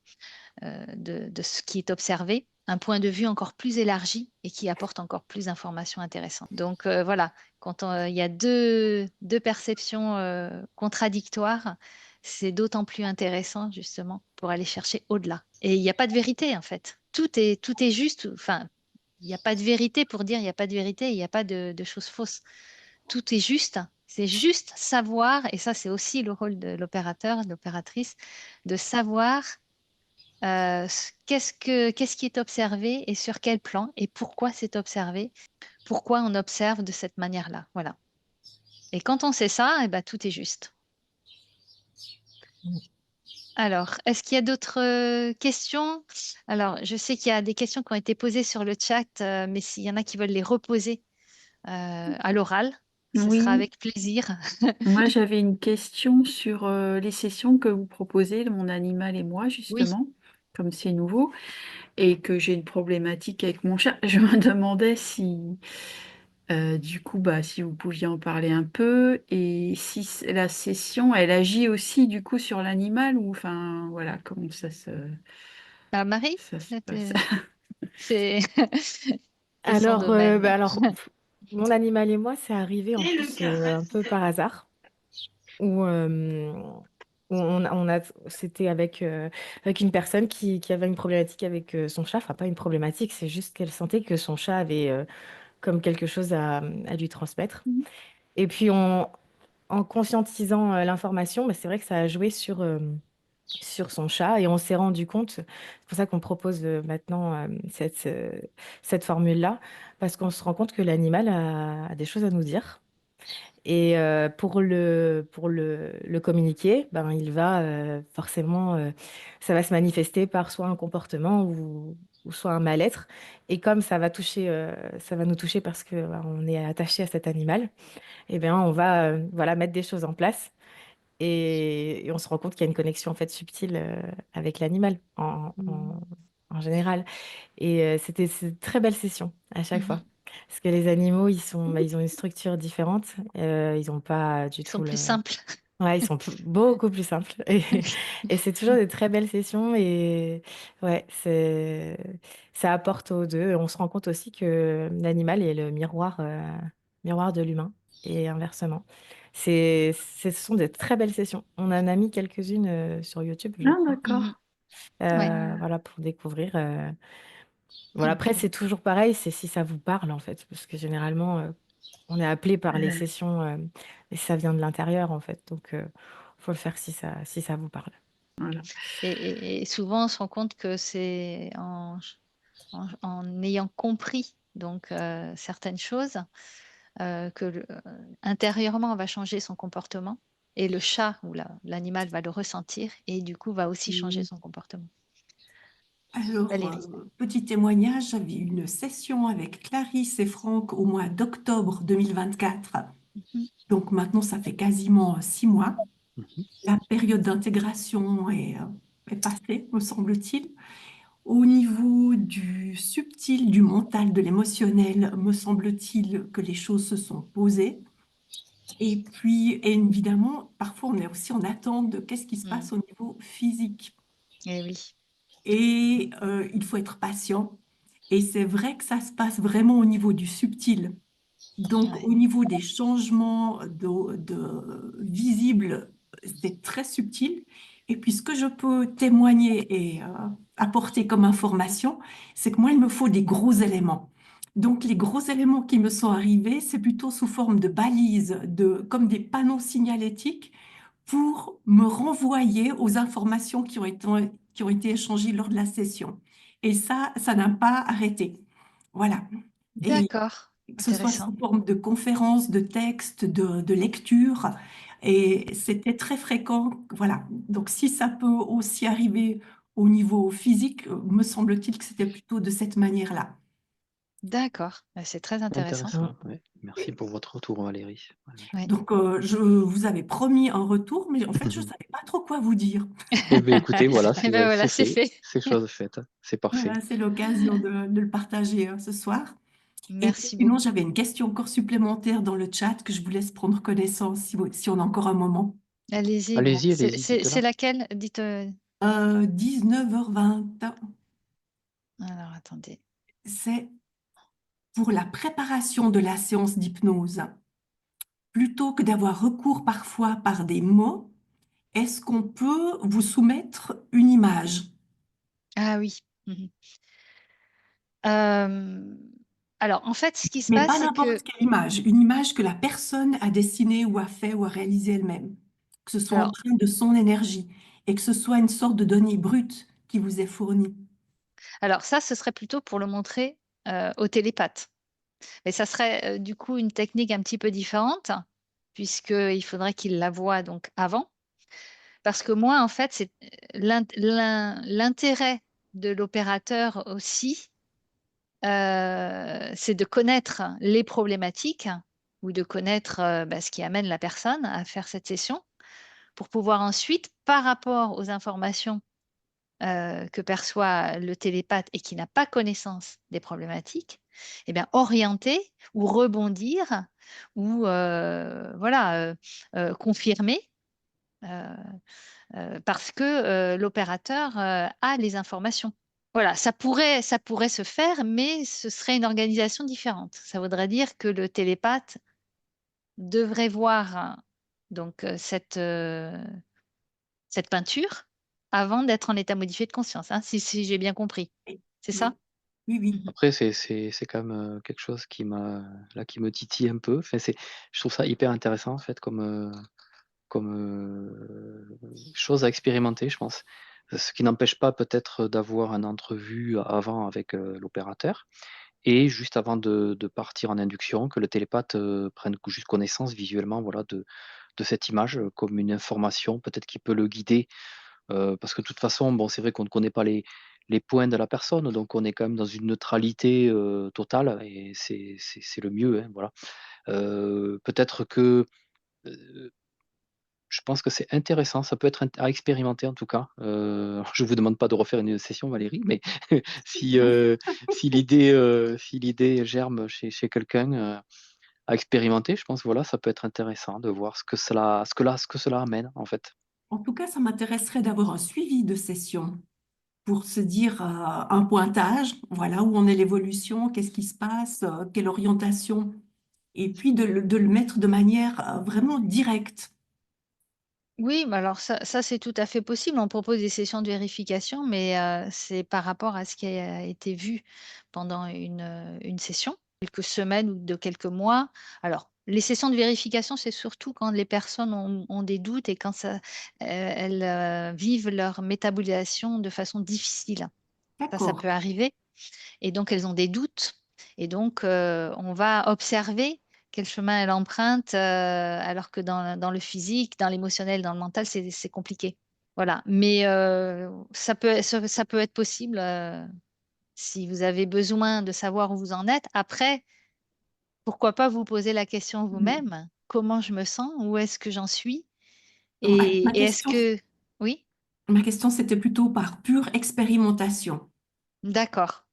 ce qui est observé, un point de vue encore plus élargi et qui apporte encore plus d'informations intéressantes. Donc voilà, quand il y a deux perceptions contradictoires, c'est d'autant plus intéressant justement pour aller chercher au-delà. Et il n'y a pas de vérité en fait. Tout est juste. Enfin, il n'y a pas de vérité pour dire il n'y a pas de vérité, il n'y a pas de choses fausses. Tout est juste. C'est juste savoir, et ça c'est aussi le rôle de l'opérateur, de l'opératrice, de savoir qu'est-ce qui est observé et sur quel plan et pourquoi c'est observé, pourquoi on observe de cette manière-là. Voilà. Et quand on sait ça, eh ben, tout est juste. Mm. Alors, est-ce qu'il y a d'autres questions? Alors, je sais qu'il y a des questions qui ont été posées sur le chat, mais s'il y en a qui veulent les reposer à l'oral, ce sera Oui, avec plaisir. moi j'avais une question sur les sessions que vous proposez, Mon Animal et moi, Oui, justement, comme c'est nouveau, et que j'ai une problématique avec mon chat. Je me demandais si, du coup, bah, si vous pouviez en parler un peu, et si la session, elle agit aussi, du coup, sur l'animal, ou enfin, voilà, comment ah, Marie, ça se là, passe. c'est c'est son Alors, domaine. mon animal et moi, c'est arrivé en Et le plus caresse. un peu par hasard, où, c'était avec une personne qui avait une problématique avec son chat. Enfin, pas une problématique, c'est juste qu'elle sentait que son chat avait comme quelque chose à lui transmettre. Et puis, en conscientisant l'information, bah, c'est vrai que ça a joué sur son chat et on s'est rendu compte, c'est pour ça qu'on propose maintenant cette formule-là, parce qu'on se rend compte que l'animal a des choses à nous dire. Et pour le communiquer, ben, il va forcément, ça va se manifester par soit un comportement ou soit un mal-être. Et comme ça va nous toucher parce que ben, on est attaché à cet animal, eh bien, on va voilà, mettre des choses en place et on se rend compte qu'il y a une connexion en fait subtile avec l'animal en général. Et c'est une très belle session à chaque fois. Mhm. Parce que les animaux, ils ont une structure différente. Ils n'ont pas du Ils sont tout plus simples. Ouais, ils sont beaucoup plus simples. Et c'est toujours des très belles sessions. Et ouais, ça apporte aux deux. Et on se rend compte aussi que l'animal est le miroir de l'humain et inversement. Ce sont des très belles sessions. On en a mis quelques-unes sur YouTube, je Ah, crois. d'accord. Ouais. Voilà, pour découvrir. Voilà, après, c'est toujours pareil, c'est si ça vous parle, en fait. Parce que généralement, on est appelé par les sessions et ça vient de l'intérieur, en fait. Donc, faut le faire si ça vous parle. Voilà. Et souvent, on se rend compte que c'est en ayant compris donc certaines choses que intérieurement, on va changer son comportement et le chat ou l'animal va le ressentir et du coup va aussi changer son comportement. Alors, Valérie. petit témoignage, j'avais une session avec Clarisse et Franck au mois d'octobre 2024. Mhm. Donc maintenant, ça fait quasiment 6 mois. Mhm. La période d'intégration est passée, me semble-t-il. Au niveau du subtil, du mental, de l'émotionnel, me semble-t-il que les choses se sont posées. Et puis, évidemment, parfois, on est aussi en attente de qu'est-ce qui se passe au niveau physique. Eh oui. Et il faut être patient. Et c'est vrai que ça se passe vraiment au niveau du subtil. Donc, Ouais. au niveau des changements visibles, c'est très subtil. Et puis, ce que je peux témoigner et apporter comme information, c'est que moi, il me faut des gros éléments. Donc, les gros éléments qui me sont arrivés, c'est plutôt sous forme de balises, comme des panneaux signalétiques pour me renvoyer aux informations qui ont été échangées lors de la session. Et ça n'a pas arrêté. Voilà. Et D'accord. que ce soit Intéressant. sous forme de conférences, de textes, de lectures. Et c'était très fréquent. Voilà. Donc, si ça peut aussi arriver au niveau physique, me semble-t-il que c'était plutôt de cette manière-là. D'accord. C'est très intéressant. Intéressant, ouais. Merci pour votre retour, Valérie. Ouais, ouais. Ouais. Donc, je vous avais promis un retour, mais en fait, je ne savais pas trop quoi vous dire. Eh bien, écoutez, voilà, Eh ben voilà, c'est c'est fait. fait. C'est chose faite. C'est parfait. Voilà, c'est l'occasion de le partager ce soir. Et puis, Merci sinon, beaucoup. j'avais une question encore supplémentaire dans le chat que je vous laisse prendre connaissance si on a encore un moment. Allez-y. Allez-y, C'est allez-y, dites-la. laquelle? Dites. 19h20, Alors, attendez. c'est pour la préparation de la séance d'hypnose. Plutôt que d'avoir recours parfois par des mots, est-ce qu'on peut vous soumettre une image? Ah oui. Mhm. Euh, Alors, en fait, ce qui se Mais passe, pas c'est que... n'importe quelle image, une image que la personne a dessinée ou a fait ou a réalisé elle-même, que ce soit Alors, empreint de son énergie et que ce soit une sorte de donnée brute qui vous est fournie. ça, ce serait plutôt pour le montrer au télépathe. Mais ça serait du coup une technique un petit peu différente, puisqu'il faudrait qu'il la voie donc avant. Parce que moi, en fait, c'est l'intérêt de l'opérateur aussi, c'est de connaître les problématiques ou de connaître ce qui amène la personne à faire cette session pour pouvoir ensuite, par rapport aux informations que perçoit le télépathe et qui n'a pas connaissance des problématiques, eh bien, orienter ou rebondir ou confirmer euh, parce que l'opérateur a les informations. Voilà, ça pourrait se faire, mais ce serait une organisation différente. Ça voudrait dire que le télépathe devrait voir donc cette peinture avant d'être en état modifié de conscience, hein, si j'ai bien compris. Oui, C'est ça? oui, oui, oui. Mhm. Après, c'est quand même quelque chose qui me titille un peu. Enfin, je trouve ça hyper intéressant, en fait, comme chose à expérimenter, je pense. Ce qui n'empêche pas peut-être d'avoir une entrevue avant avec l'opérateur et juste avant de partir en induction, que le télépathe prenne juste connaissance visuellement, voilà, de cette image comme une information, peut-être qui peut le guider. Parce que de toute façon, bon, c'est vrai qu'on ne connaît pas les points de la personne, donc on est quand même dans une neutralité totale et c'est le mieux, hein, voilà. Peut-être que je pense que c'est intéressant, ça peut être à expérimenter en tout cas. Je vous demande pas de refaire une session Valérie, mais si, si l'idée germe chez quelqu'un, à expérimenter. Je pense, voilà, ça peut être intéressant de voir ce que cela amène, en fait. En tout cas, ça m'intéresserait d'avoir un suivi de session pour se dire un pointage, voilà où en est l'évolution, qu'est-ce qui se passe, quelle orientation, et puis de le mettre de manière vraiment directe. Oui, mais alors ça c'est tout à fait possible. On propose des sessions de vérification, mais c'est par rapport à ce qui a été vu pendant une session, quelques semaines ou de quelques mois. Alors, les sessions de vérification, c'est surtout quand les personnes ont des doutes et quand elles vivent leur métabolisation de façon difficile. Ça D'accord. peut arriver. Et donc, elles ont des doutes. Et donc, on va observer quel chemin elle emprunte, alors que dans le physique, dans l'émotionnel, dans le mental, c'est compliqué. Voilà. Mais ça peut être possible si vous avez besoin de savoir où vous en êtes. Après, pourquoi pas vous poser la question Mm. vous-même, comment je me sens, où est-ce que j'en suis, Non, et est-ce que... Oui, ma question, c'était plutôt par pure expérimentation. d'accord.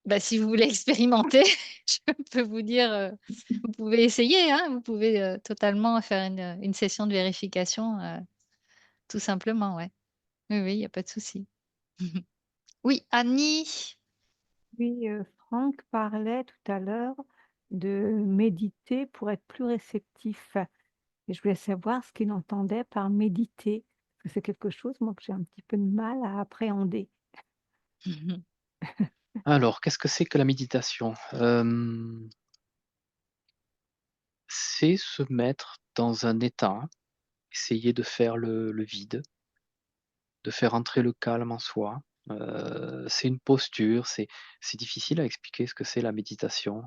Bah, si vous voulez expérimenter, je peux vous dire, vous pouvez essayer, hein, vous pouvez totalement faire une session de vérification, tout simplement, ouais. Oui, oui, il n'y a pas de souci. Oui, Annie. Oui, Franck parlait tout à l'heure de méditer pour être plus réceptif et je voulais savoir ce qu'il entendait par méditer. Parce que c'est quelque chose, moi, que j'ai un petit peu de mal à appréhender. Alors, qu'est-ce que c'est que la méditation? C'est se mettre dans un état, essayer de faire le vide, de faire entrer le calme en soi. C'est une posture, c'est difficile à expliquer ce que c'est la méditation.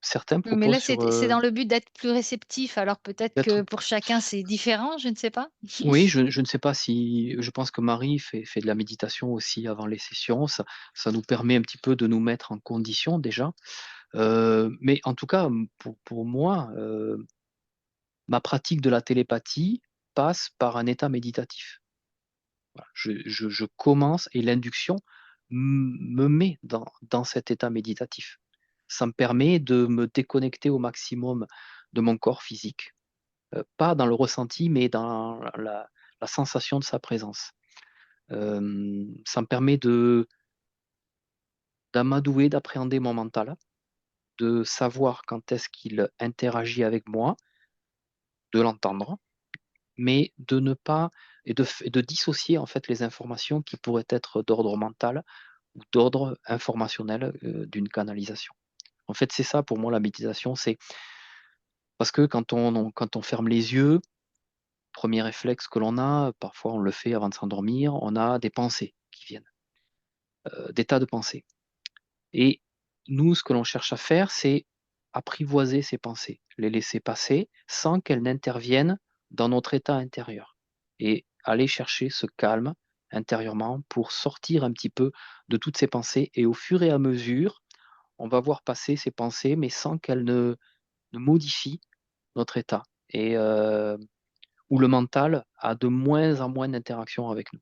Certains Oui, mais proposent là, sur, c'est dans le but d'être plus réceptif, alors peut-être d'être que pour chacun, c'est différent, je ne sais pas. oui, je ne sais pas si je pense que Marie fait de la méditation aussi avant les sessions. Ça nous permet un petit peu de nous mettre en condition déjà. Mais en tout cas, pour moi, ma pratique de la télépathie passe par un état méditatif. Voilà, je commence et l'induction me met dans cet état méditatif. Ça me permet de me déconnecter au maximum de mon corps physique, pas dans le ressenti, mais dans la sensation de sa présence. Ça me permet d'amadouer, d'appréhender mon mental, de savoir quand est-ce qu'il interagit avec moi, de l'entendre, mais de ne pas et de dissocier en fait les informations qui pourraient être d'ordre mental ou d'ordre informationnel d'une canalisation. En fait, c'est ça pour moi la méditation, c'est parce que quand on ferme les yeux, premier réflexe que l'on a, parfois on le fait avant de s'endormir, on a des pensées qui viennent, des tas de pensées. Et nous, ce que l'on cherche à faire, c'est apprivoiser ces pensées, les laisser passer sans qu'elles n'interviennent dans notre état intérieur. Et aller chercher ce calme intérieurement pour sortir un petit peu de toutes ces pensées. Et au fur et à mesure, on va voir passer ces pensées, mais sans qu'elles ne modifient notre état. Et où le mental a de moins en moins d'interaction avec nous.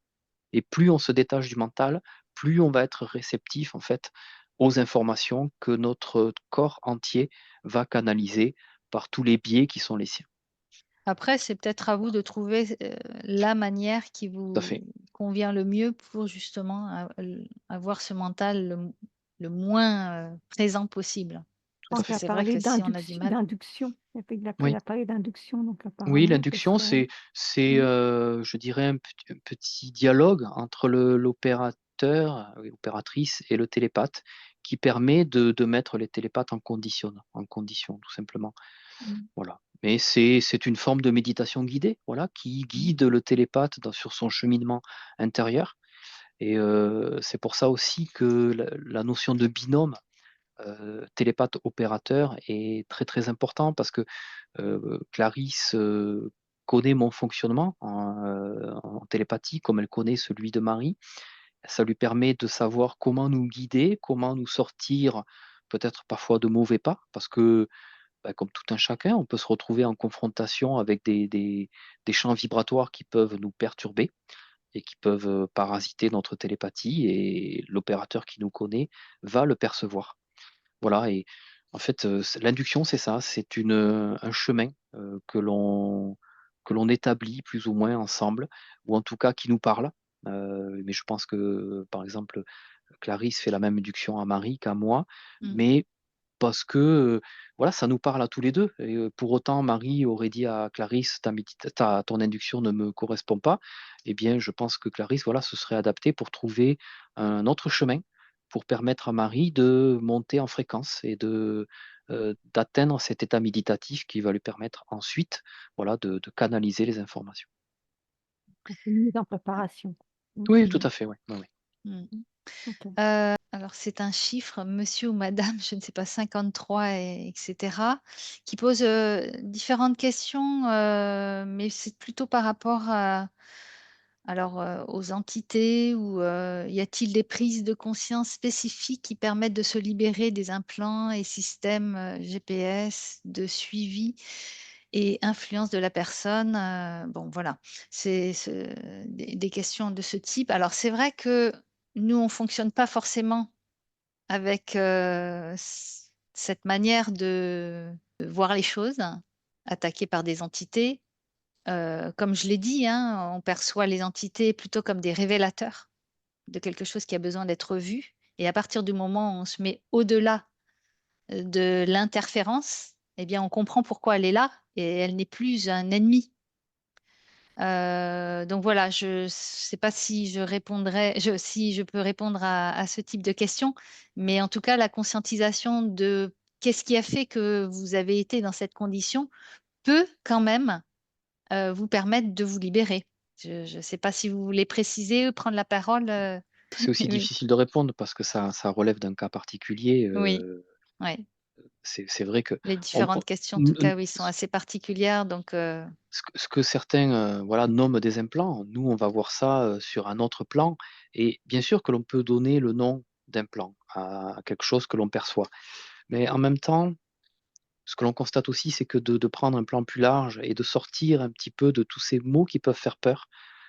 Et plus on se détache du mental, plus on va être réceptif en fait aux informations que notre corps entier va canaliser par tous les biais qui sont les siens. Après, c'est peut-être à vous de trouver la manière qui Tout à vous fait. convient le mieux pour justement avoir ce mental le moins présent possible. Tout à Parce Franck que fait. a c'est vrai parlé que si on a du mal. d'induction. Il Oui. a parlé d'induction, donc Oui, apparemment, ce l'induction, serait... c'est Oui. je dirais un petit dialogue entre l'opérateur, opératrice et le télépathe qui permet de mettre les télépathes en condition, tout simplement. Mm. Voilà. Mais c'est une forme de méditation guidée, voilà, qui guide le télépathe sur son cheminement intérieur. Et c'est pour ça aussi que la notion de binôme télépathe-opérateur est très très important parce que Clarisse connaît mon fonctionnement en télépathie comme elle connaît celui de Marie. Ça lui permet de savoir comment nous guider, comment nous sortir peut-être parfois de mauvais pas, parce que bah, comme tout un chacun, on peut se retrouver en confrontation avec des champs vibratoires qui peuvent nous perturber et qui peuvent parasiter notre télépathie, et l'opérateur qui nous connaît va le percevoir. Voilà, et En fait, l'induction, c'est ça, c'est un chemin que l'on établit plus ou moins ensemble, ou en tout cas qui nous parle. Mais je pense que, par exemple, Clarisse fait la même induction à Marie qu'à moi, Mm. mais parce que voilà, ça nous parle à tous les deux. Et pour autant, Marie aurait dit à Clarisse, ton induction ne me correspond pas. Eh bien, je pense que Clarisse, voilà, se serait adaptée pour trouver un autre chemin pour permettre à Marie de monter en fréquence et d'atteindre cet état méditatif qui va lui permettre ensuite, voilà, de canaliser les informations. C'est une mise en préparation. Oui, tout Mm. à fait, ouais, ouais, ouais. Mm. Ok. Alors c'est un chiffre, monsieur ou madame, je ne sais pas, 53 etc., qui pose différentes questions, mais c'est plutôt par rapport aux entités ou y a-t-il des prises de conscience spécifiques qui permettent de se libérer des implants et systèmes GPS de suivi et influence de la personne? Bon, voilà, c'est des questions de ce type. Alors c'est vrai que nous, on fonctionne pas forcément avec cette manière de voir les choses, attaquées par des entités. Comme je l'ai dit, hein, on perçoit les entités plutôt comme des révélateurs de quelque chose qui a besoin d'être vu. Et à partir du moment où on se met au-delà de l'interférence, eh bien, on comprend pourquoi elle est là et elle n'est plus un ennemi. Donc voilà, je ne sais pas si si je peux répondre à ce type de questions, mais en tout cas, la conscientisation de qu'est-ce qui a fait que vous avez été dans cette condition peut quand même vous permettre de vous libérer. Je ne sais pas si vous voulez préciser ou prendre la parole. C'est aussi Oui, difficile de répondre parce que ça relève d'un cas particulier. oui, ouais. C'est vrai que Les on- différentes on- questions, en tout n- n- cas, oui, sont assez particulières. Donc, ce que certains voilà, nomment des implants, nous, on va voir ça sur un autre plan. Et bien sûr que l'on peut donner le nom d'implant à quelque chose que l'on perçoit. Mais en même temps, ce que l'on constate aussi, c'est que de prendre un plan plus large et de sortir un petit peu de tous ces mots qui peuvent faire peur,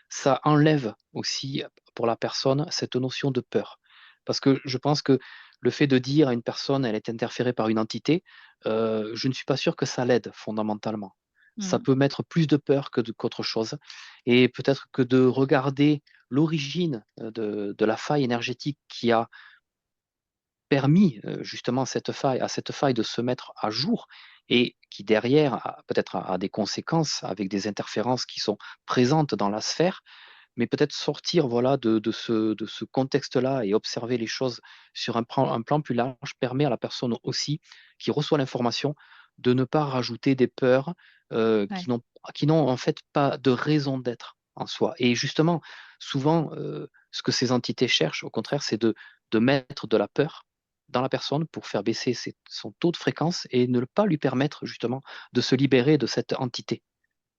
ça enlève aussi pour la personne cette notion de peur. Parce que je pense que le fait de dire à une personne, elle est interférée par une entité, je ne suis pas sûr que ça l'aide fondamentalement. Ça mm, peut mettre plus de peur qu'autre chose. Et peut-être que de regarder l'origine de la faille énergétique qui a permis justement à cette faille de se mettre à jour et qui derrière peut-être a des conséquences avec des interférences qui sont présentes dans la sphère, mais peut-être sortir voilà, de ce contexte-là et observer les choses sur un plan plus large permet à la personne aussi qui reçoit l'information de ne pas rajouter des peurs ouais, qui n'ont en fait pas de raison d'être en soi. Et justement, souvent, ce que ces entités cherchent, au contraire, c'est de mettre de la peur dans la personne pour faire baisser son taux de fréquence et ne pas lui permettre justement de se libérer de cette entité.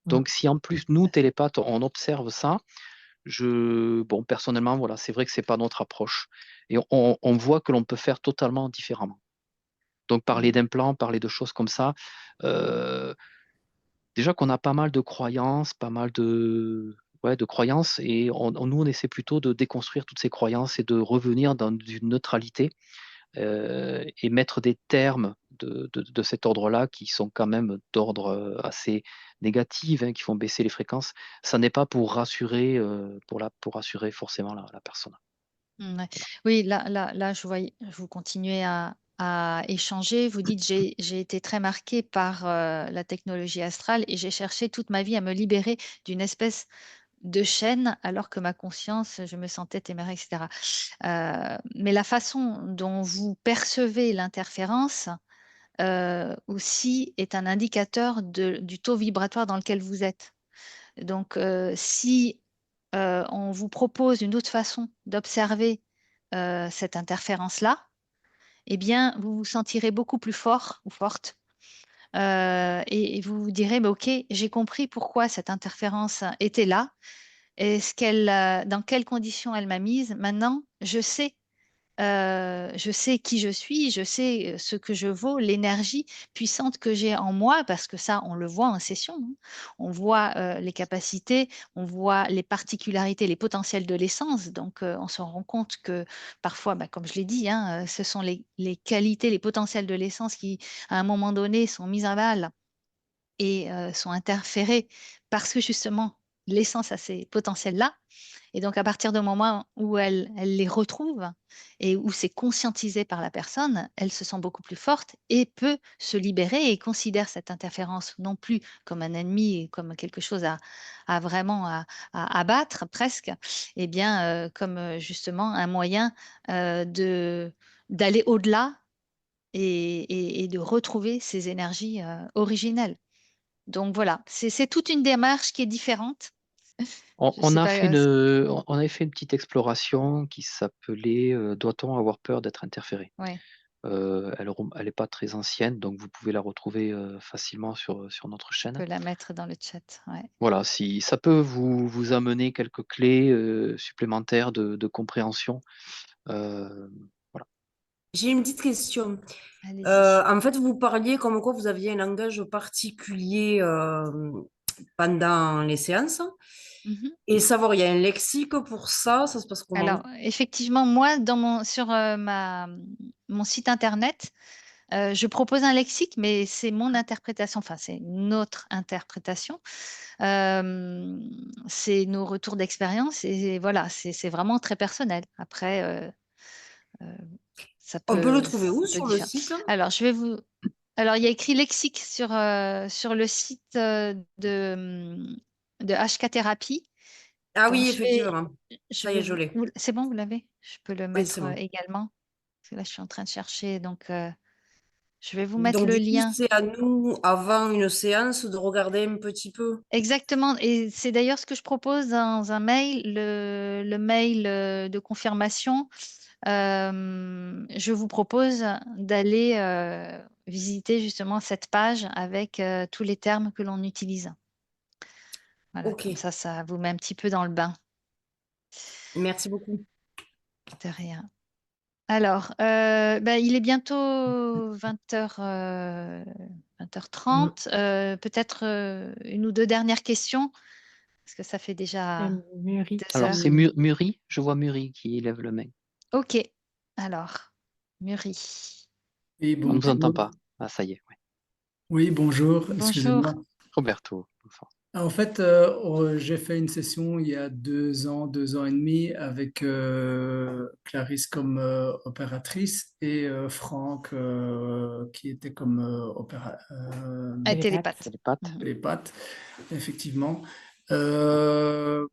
Mm. Donc, si en plus nous, télépathes, on observe ça, bon, personnellement, voilà, c'est vrai que c'est pas notre approche. Et on voit que l'on peut faire totalement différemment. Donc, parler mm, d'implants, parler de choses comme ça, euh, déjà qu'on a pas mal de croyances, pas mal ouais, de croyances, et nous, on essaie plutôt de déconstruire toutes ces croyances et de revenir dans une neutralité et mettre des termes de cet ordre-là qui sont quand même d'ordre assez négatif, hein, qui font baisser les fréquences. Ça n'est pas pour rassurer, pour rassurer forcément la personne. ouais. Voilà. Oui, là, je vois, vous continuez à échanger. Vous dites, j'ai été très marquée par la technologie astrale et j'ai cherché toute ma vie à me libérer d'une espèce de chaîne alors que ma conscience, je me sentais téméraire, etc. Mais la façon dont vous percevez l'interférence aussi est un indicateur du taux vibratoire dans lequel vous êtes. Donc, si on vous propose une autre façon d'observer cette interférence-là, eh bien, vous vous sentirez beaucoup plus fort ou forte. Et vous vous direz, mais OK, j'ai compris pourquoi cette interférence était là et dans quelles conditions elle m'a mise. Maintenant, je sais je sais qui je suis, je sais ce que je vaux, l'énergie puissante que j'ai en moi, parce que ça, on le voit en session, hein. On voit les capacités, on voit les particularités, les potentiels de l'essence. Donc, on se rend compte que parfois, bah, comme je l'ai dit, hein, ce sont les qualités, les potentiels de l'essence qui, à un moment donné, sont mis à mal et sont interférés parce que justement, l'essence a ces potentiels-là. Et donc, à partir du moment où elle les retrouve et où c'est conscientisé par la personne, elle se sent beaucoup plus forte et peut se libérer et considère cette interférence non plus comme un ennemi et comme quelque chose à vraiment à abattre presque, et bien comme justement un moyen d'aller au-delà et de retrouver ses énergies originelles. Donc voilà, c'est toute une démarche qui est différente. Je On sais a pas. fait on avait fait une petite exploration qui s'appelait Doit-on avoir peur d'être interféré? Ouais. Elle est pas très ancienne, donc vous pouvez la retrouver facilement sur notre Je chaîne. peux la mettre dans le chat, ouais. Voilà, si ça peut vous amener quelques clés supplémentaires de compréhension. Voilà. J'ai une petite question. Allez-y. En fait, vous parliez comme quoi vous aviez un langage particulier pendant les séances. Mhm. Et savoir, il y a un lexique pour ça, ça se passe comment? Alors, effectivement, moi, sur mon site internet, je propose un lexique, mais c'est mon interprétation, enfin, c'est notre interprétation. C'est nos retours d'expérience et voilà, c'est vraiment très personnel. Après, ça On peut le peut, trouver où ça peut sur le différer. site? Alors, alors, il y a écrit lexique sur le site de HK Thérapie. Ah Donc, oui, effectivement. je Ça y vais est, je l'ai. c'est bon, vous l'avez? Je peux le Oui, c'est mettre bon. également. Parce que là, je suis en train de chercher. Donc, je vais vous mettre Donc, le du coup, lien. c'est à nous, avant une séance, de regarder un petit peu. Exactement. Et c'est d'ailleurs ce que je propose dans un mail, le mail de confirmation. Je vous propose d'aller visiter justement cette page avec tous les termes que l'on utilise. Voilà, Ok, comme ça vous met un petit peu dans le bain. merci beaucoup. De rien. Alors, il est bientôt 20h, 20h30. Peut-être une ou deux dernières questions, parce que ça fait déjà Mûri 2 Alors heures. c'est qui... Muri, je vois Muri qui lève le main. Ok, alors, Muri. Oui, On ne vous entend bonjour. pas. Ah, ça y est, ouais. Oui, bonjour, Bonjour. excusez-moi. Roberto, bonsoir. En fait, j'ai fait une session il y a 2 ans et demi avec Clarisse comme opératrice et Franck qui était comme télépathe. Télépathe. Télépathe. Mhm. télépathe, effectivement. Euh,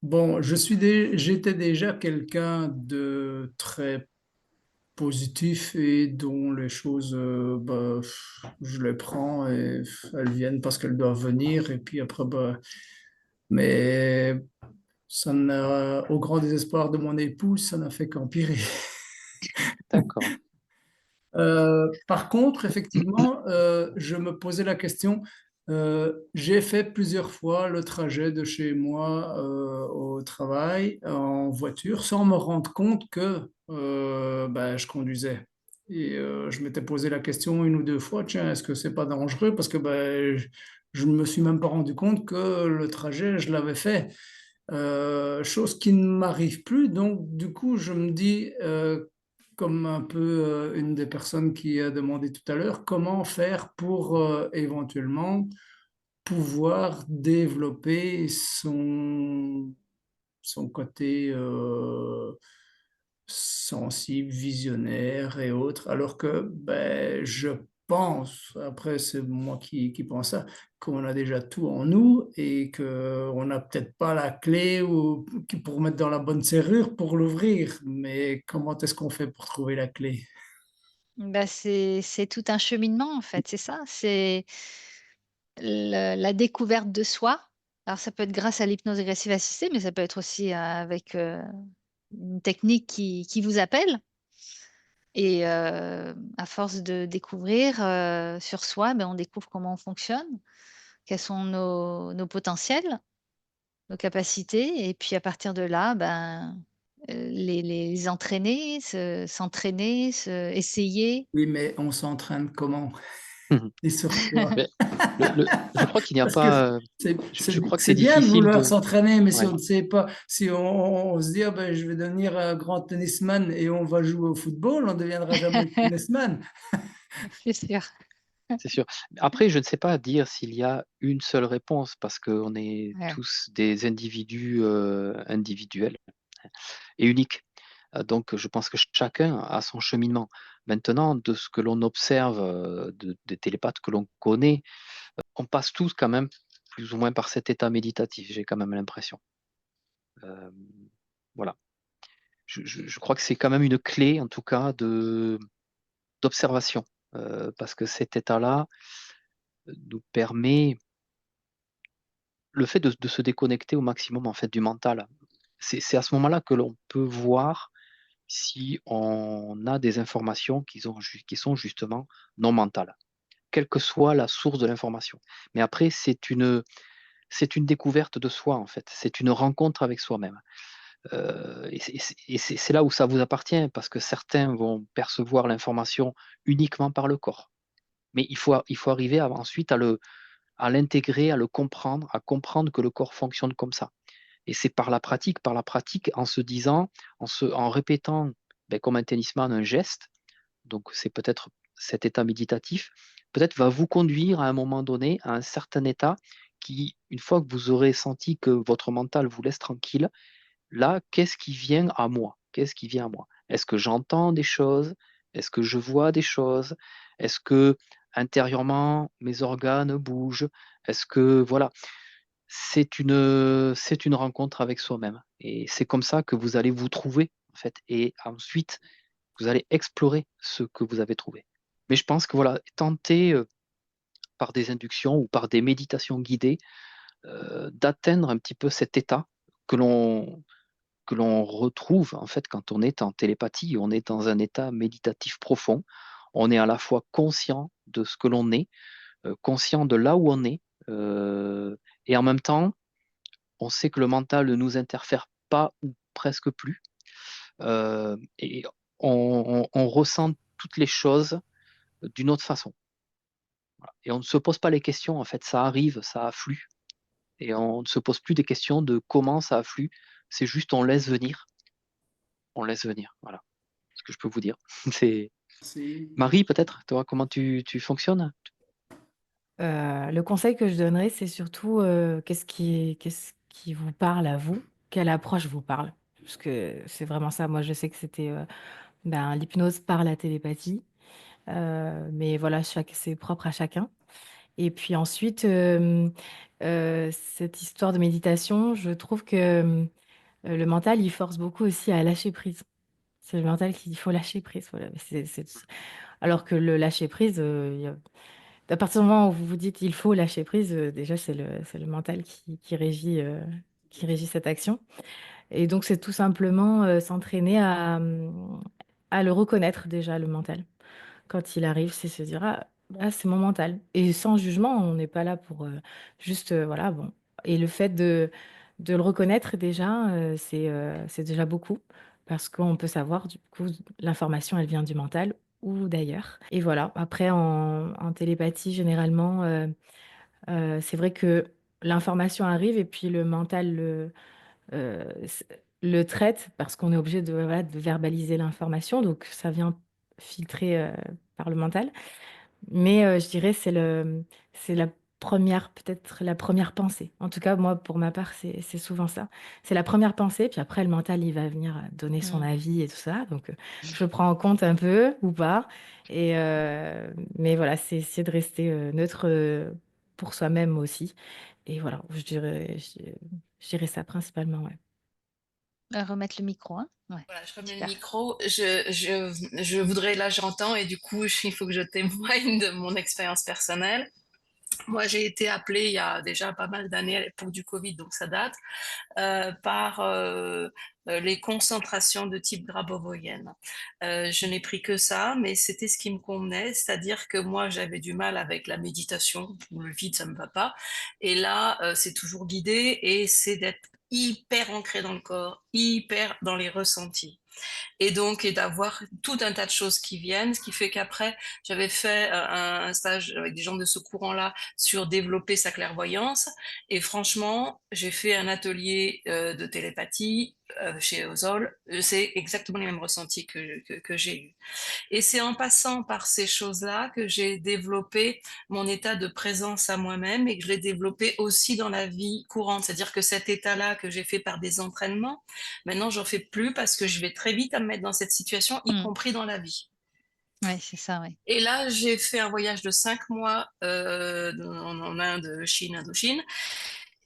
bon, j'étais déjà quelqu'un de très positif et dont les choses, je les prends et elles viennent parce qu'elles doivent venir. Et puis après, mais au grand désespoir de mon épouse, ça n'a fait qu'empirer. D'accord. Par contre, effectivement, je me posais la question, j'ai fait plusieurs fois le trajet de chez moi au travail en voiture sans me rendre compte que je conduisais. Et je m'étais posé la question une ou deux fois, tiens, est-ce que c'est pas dangereux? Parce que je ne me suis même pas rendu compte que le trajet, je l'avais fait. Chose qui ne m'arrive plus. Donc, du coup, je me dis, comme un peu une des personnes qui a demandé tout à l'heure, comment faire pour éventuellement pouvoir développer son côté sensible, visionnaire et autres, alors que je pense, après c'est moi qui pense ça, qu'on a déjà tout en nous et qu'on n'a peut-être pas la clé pour mettre dans la bonne serrure pour l'ouvrir, mais comment est-ce qu'on fait pour trouver la clé? C'est tout un cheminement, en fait, c'est ça. C'est la découverte de soi. Alors, ça peut être grâce à l'hypnose régressive assistée, mais ça peut être aussi avec une technique qui vous appelle. Et à force de découvrir sur soi, on découvre comment on fonctionne, quels sont nos potentiels, nos capacités. Et puis à partir de là, les entraîner, s'entraîner, essayer? Oui, mais on s'entraîne comment? Mhm. Et sur quoi? Mais je crois qu'il n'y a Parce que pas. c'est Je crois que c'est c'est bien de difficile vouloir de. s'entraîner, mais si Ouais, on ne sait pas, si on se dit, ah ben, je vais devenir un grand tennisman et on va jouer au football, on ne deviendra jamais tennisman. C'est sûr. c'est sûr. Après, je ne sais pas dire s'il y a une seule réponse parce qu'on est Ouais. tous des individus individuels et uniques. Donc, je pense que chacun a son cheminement. Maintenant, de ce que l'on observe des télépathes que l'on connaît, on passe tous quand même plus ou moins par cet état méditatif, j'ai quand même l'impression. Euh, voilà. Je crois que c'est quand même une clé, en tout cas, d'observation, parce que cet état-là nous permet le fait de se déconnecter au maximum en fait du mental. C'est à ce moment-là que l'on peut voir si on a des informations qui sont justement non mentales, quelle que soit la source de l'information. Mais après, c'est une découverte de soi, en fait. C'est une rencontre avec soi-même. Et c'est là où ça vous appartient, parce que certains vont percevoir l'information uniquement par le corps. Mais il faut arriver ensuite à l'intégrer, à le comprendre, à comprendre que le corps fonctionne comme ça. Et c'est par la pratique, en se disant, en répétant, ben, comme un tennisman, un geste, donc c'est peut-être cet état méditatif, peut-être va vous conduire à un moment donné à un certain état qui, une fois que vous aurez senti que votre mental vous laisse tranquille, là, qu'est-ce qui vient à moi? Qu'est-ce qui vient à moi? Est-ce que j'entends des choses? Est-ce que je vois des choses? Est-ce que intérieurement mes organes bougent? Est-ce que voilà, c'est une rencontre avec soi-même. Et c'est comme ça que vous allez vous trouver, en fait. Et ensuite, vous allez explorer ce que vous avez trouvé. Mais je pense que voilà, tenter par des inductions ou par des méditations guidées, d'atteindre un petit peu cet état que l'on retrouve en fait quand on est en télépathie, on est dans un état méditatif profond. On est à la fois conscient de ce que l'on est, conscient de là où on est, et en même temps, on sait que le mental ne nous interfère pas ou presque plus. Et on ressent toutes les choses d'une autre façon. Voilà. Et on ne se pose pas les questions, en fait, ça arrive, ça afflue. Et on ne se pose plus des questions de comment ça afflue. C'est juste on laisse venir. On laisse venir. Voilà ce que je peux vous dire. C'est Si. Marie, peut-être, toi, comment tu fonctionnes? Le conseil que je donnerais, c'est surtout qu'est-ce qui vous parle à vous, quelle approche vous parle. Parce que c'est vraiment ça. Moi, je sais que c'était l'hypnose par la télépathie. Mais voilà, c'est propre à chacun. Et puis ensuite, cette histoire de méditation, je trouve que le mental, il force beaucoup aussi à lâcher prise. C'est le mental qu'il faut lâcher prise. Voilà. Alors que le lâcher prise, à partir du moment où vous vous dites il faut lâcher prise, déjà c'est le mental qui régit cette action. Et donc c'est tout simplement s'entraîner à le reconnaître déjà, le mental. Quand il arrive, c'est se dire ah, c'est mon mental. Et sans jugement, on n'est pas là pour juste, voilà, bon. Et le fait de le reconnaître déjà, c'est déjà beaucoup. Parce qu'on peut savoir, du coup, l'information, elle vient du mental ou d'ailleurs. Et voilà, après, en télépathie, généralement, c'est vrai que l'information arrive et puis le mental le traite parce qu'on est obligé de, voilà, de verbaliser l'information. Donc, ça vient filtrer par le mental. Mais je dirais c'est la première, peut-être la première pensée. En tout cas, moi, pour ma part, c'est souvent ça. C'est la première pensée, puis après, le mental, il va venir donner son Mm. avis et tout ça. Donc, je le prends en compte un peu ou pas. Et, mais voilà, c'est essayer de rester neutre pour soi-même aussi. Et voilà, je dirais ça principalement, ouais. Remettre le micro, hein? Ouais, Voilà, je remets le super. micro. Je voudrais, là, j'entends, et du coup, il faut que je témoigne de mon expérience personnelle. Moi, j'ai été appelée il y a déjà pas mal d'années, à l'époque du Covid, donc ça date, par les concentrations de type Grabovoi-yen. Je n'ai pris que ça, mais c'était ce qui me convenait, c'est-à-dire que moi, j'avais du mal avec la méditation, ou le vide, ça me va pas. Et là, c'est toujours guidé, et c'est d'être hyper ancré dans le corps, hyper dans les ressentis. Et donc, et d'avoir tout un tas de choses qui viennent, ce qui fait qu'après, j'avais fait un stage avec des gens de ce courant-là sur développer sa clairvoyance. Et franchement, j'ai fait un atelier de télépathie chez Ozol. C'est exactement les mêmes ressentis que j'ai eu. Et c'est en passant par ces choses-là que j'ai développé mon état de présence à moi-même et que je l'ai développé aussi dans la vie courante. C'est-à-dire que cet état-là que j'ai fait par des entraînements, maintenant j'en fais plus parce que je vais très vite à me mettre dans cette situation, y Mm. compris dans la vie. Ouais, c'est ça, ouais. Et là, j'ai fait un voyage de 5 mois en Inde, Chine, Indochine.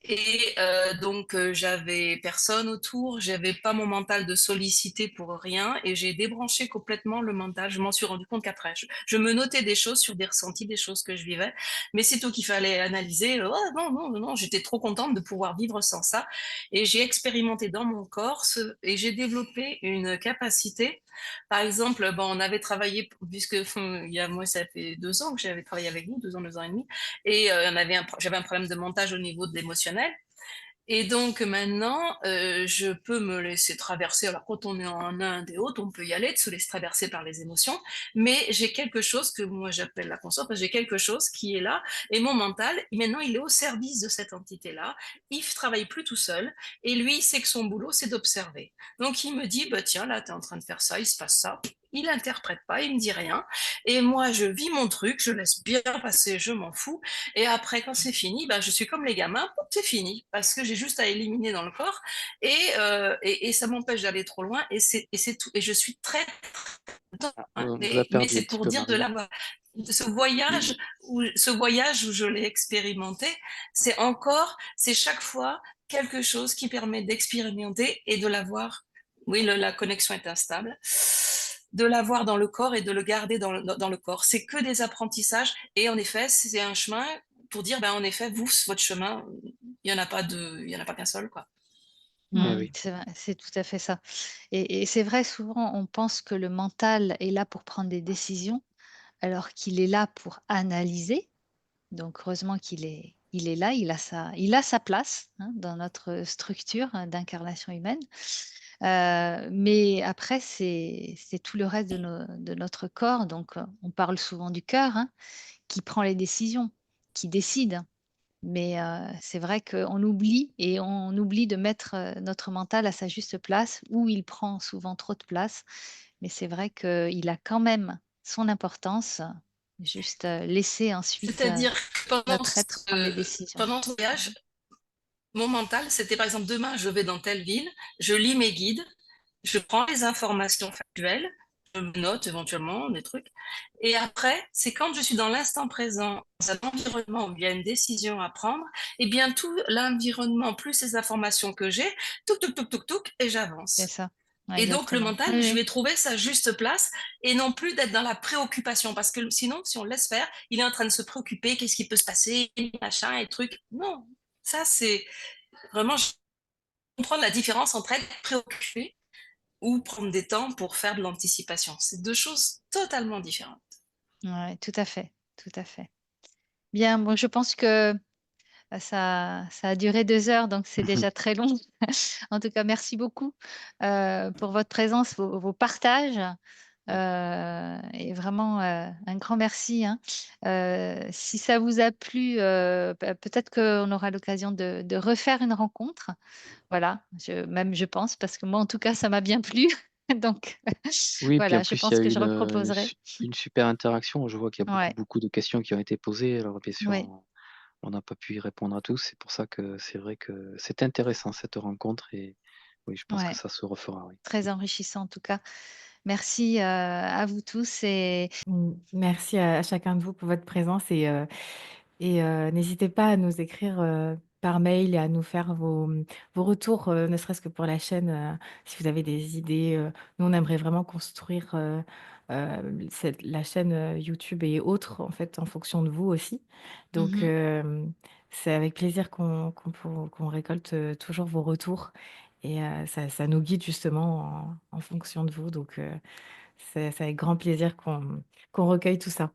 Et donc, j'avais personne autour, j'avais pas mon mental de solliciter pour rien, et j'ai débranché complètement le mental. Je m'en suis rendu compte qu'après, je me notais des choses sur des ressentis, des choses que je vivais, mais c'est tout qu'il fallait analyser. Oh, non, non, non, non, j'étais trop contente de pouvoir vivre sans ça, et j'ai expérimenté dans mon corps et j'ai développé une capacité. Par exemple, bon, on avait travaillé, puisque moi, ça fait 2 ans que j'avais travaillé avec vous, 2 ans et demi, et j'avais un problème de montage au niveau de l'émotionnel. Et donc maintenant, je peux me laisser traverser. Alors quand on est en Inde et autres, on peut y aller, de se laisser traverser par les émotions. Mais j'ai quelque chose que moi j'appelle la conscience, parce que j'ai quelque chose qui est là. Et mon mental, maintenant, il est au service de cette entité-là. Il ne travaille plus tout seul. Et lui, il sait que son boulot, c'est d'observer. Donc il me dit, bah, tiens, là, tu es en train de faire ça, il se passe ça. Il interprète pas, il me dit rien. Et moi, je vis mon truc, je laisse bien passer, je m'en fous. Et après, quand c'est fini, ben, je suis comme les gamins, c'est fini, parce que j'ai juste à éliminer dans le corps, et ça m'empêche d'aller trop loin, et c'est tout. Et je suis très... On vous a Mais perdu un c'est petit pour peu, dire de Marie. ce voyage où je l'ai expérimenté, c'est chaque fois quelque chose qui permet d'expérimenter et de l'avoir. Oui, la connexion est instable. De l'avoir dans le corps et de le garder dans le corps. C'est que des apprentissages. Et en effet, c'est un chemin pour dire, ben, en effet, vous, votre chemin, il n'y en a pas qu'un seul, quoi. Eh oui. C'est vrai, c'est tout à fait ça. Et c'est vrai, souvent, on pense que le mental est là pour prendre des décisions, alors qu'il est là pour analyser. Donc, heureusement il est là, il a sa place, hein, dans notre structure, hein, d'incarnation humaine. Mais après, c'est tout le reste de notre corps. Donc, on parle souvent du cœur, hein, qui prend les décisions, qui décide. Mais c'est vrai qu'on oublie et on oublie de mettre, notre mental à sa juste place, où il prend souvent trop de place. Mais c'est vrai qu'il a quand même son importance, juste, laisser ensuite, C'est-à-dire que notre être prendre les décisions. pendant ce voyage, mon mental, c'était par exemple, demain, je vais dans telle ville, je lis mes guides, je prends les informations factuelles, je me note éventuellement des trucs. Et après, c'est quand je suis dans l'instant présent, dans un environnement où il y a une décision à prendre, et bien tout l'environnement plus les informations que j'ai, touc, touc, touc, touc, touc, et C'est j'avance. ça. Ouais, Et donc le exactement. mental, Oui, je oui. vais trouver sa juste place et non plus d'être dans la préoccupation. Parce que sinon, si on le laisse faire, il est en train de se préoccuper, qu'est-ce qui peut se passer, machin et truc. Non, ça c'est vraiment comprendre la différence entre être préoccupé ou prendre des temps pour faire de l'anticipation. C'est 2 choses totalement différentes. Ouais, tout à fait, tout à fait. Bien, moi je pense que, ça a duré 2 heures, donc c'est déjà très long. En tout cas, merci beaucoup, pour votre présence, vos partages, et vraiment, un grand merci, hein. Si ça vous a plu, peut-être qu'on aura l'occasion de refaire une rencontre. Voilà, je pense, parce que moi, en tout cas, ça m'a bien plu. Donc Oui, puis en voilà, je plus, il y pense a que eu je reproposerai. une super interaction. Je vois qu'il y a beaucoup, Ouais, beaucoup de questions qui ont été posées. Alors, bien sûr, oui, on n'a pas pu y répondre à tous. C'est pour ça que c'est vrai que c'est intéressant cette rencontre et oui, je pense que ouais, ça se refera, oui. très enrichissant en tout cas. Merci, à vous tous et Merci à chacun de vous pour votre présence et n'hésitez pas à nous écrire, par mail et à nous faire vos retours, ne serait-ce que pour la chaîne, si vous avez des idées, nous on aimerait vraiment construire, la chaîne, YouTube et autres en fait en fonction de vous aussi. Donc mmh c'est avec plaisir qu'on récolte, toujours vos retours et ça nous guide justement en fonction de vous donc c'est avec grand plaisir qu'on recueille tout ça.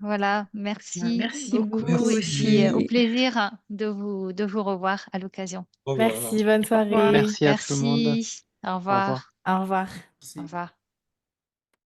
Voilà, merci Merci beaucoup beaucoup et puis au aussi. plaisir de vous revoir à l'occasion. Au revoir. Merci, bonne Au revoir. soirée. Merci à tout le monde. Merci, au Au revoir. revoir, Au revoir. au revoir.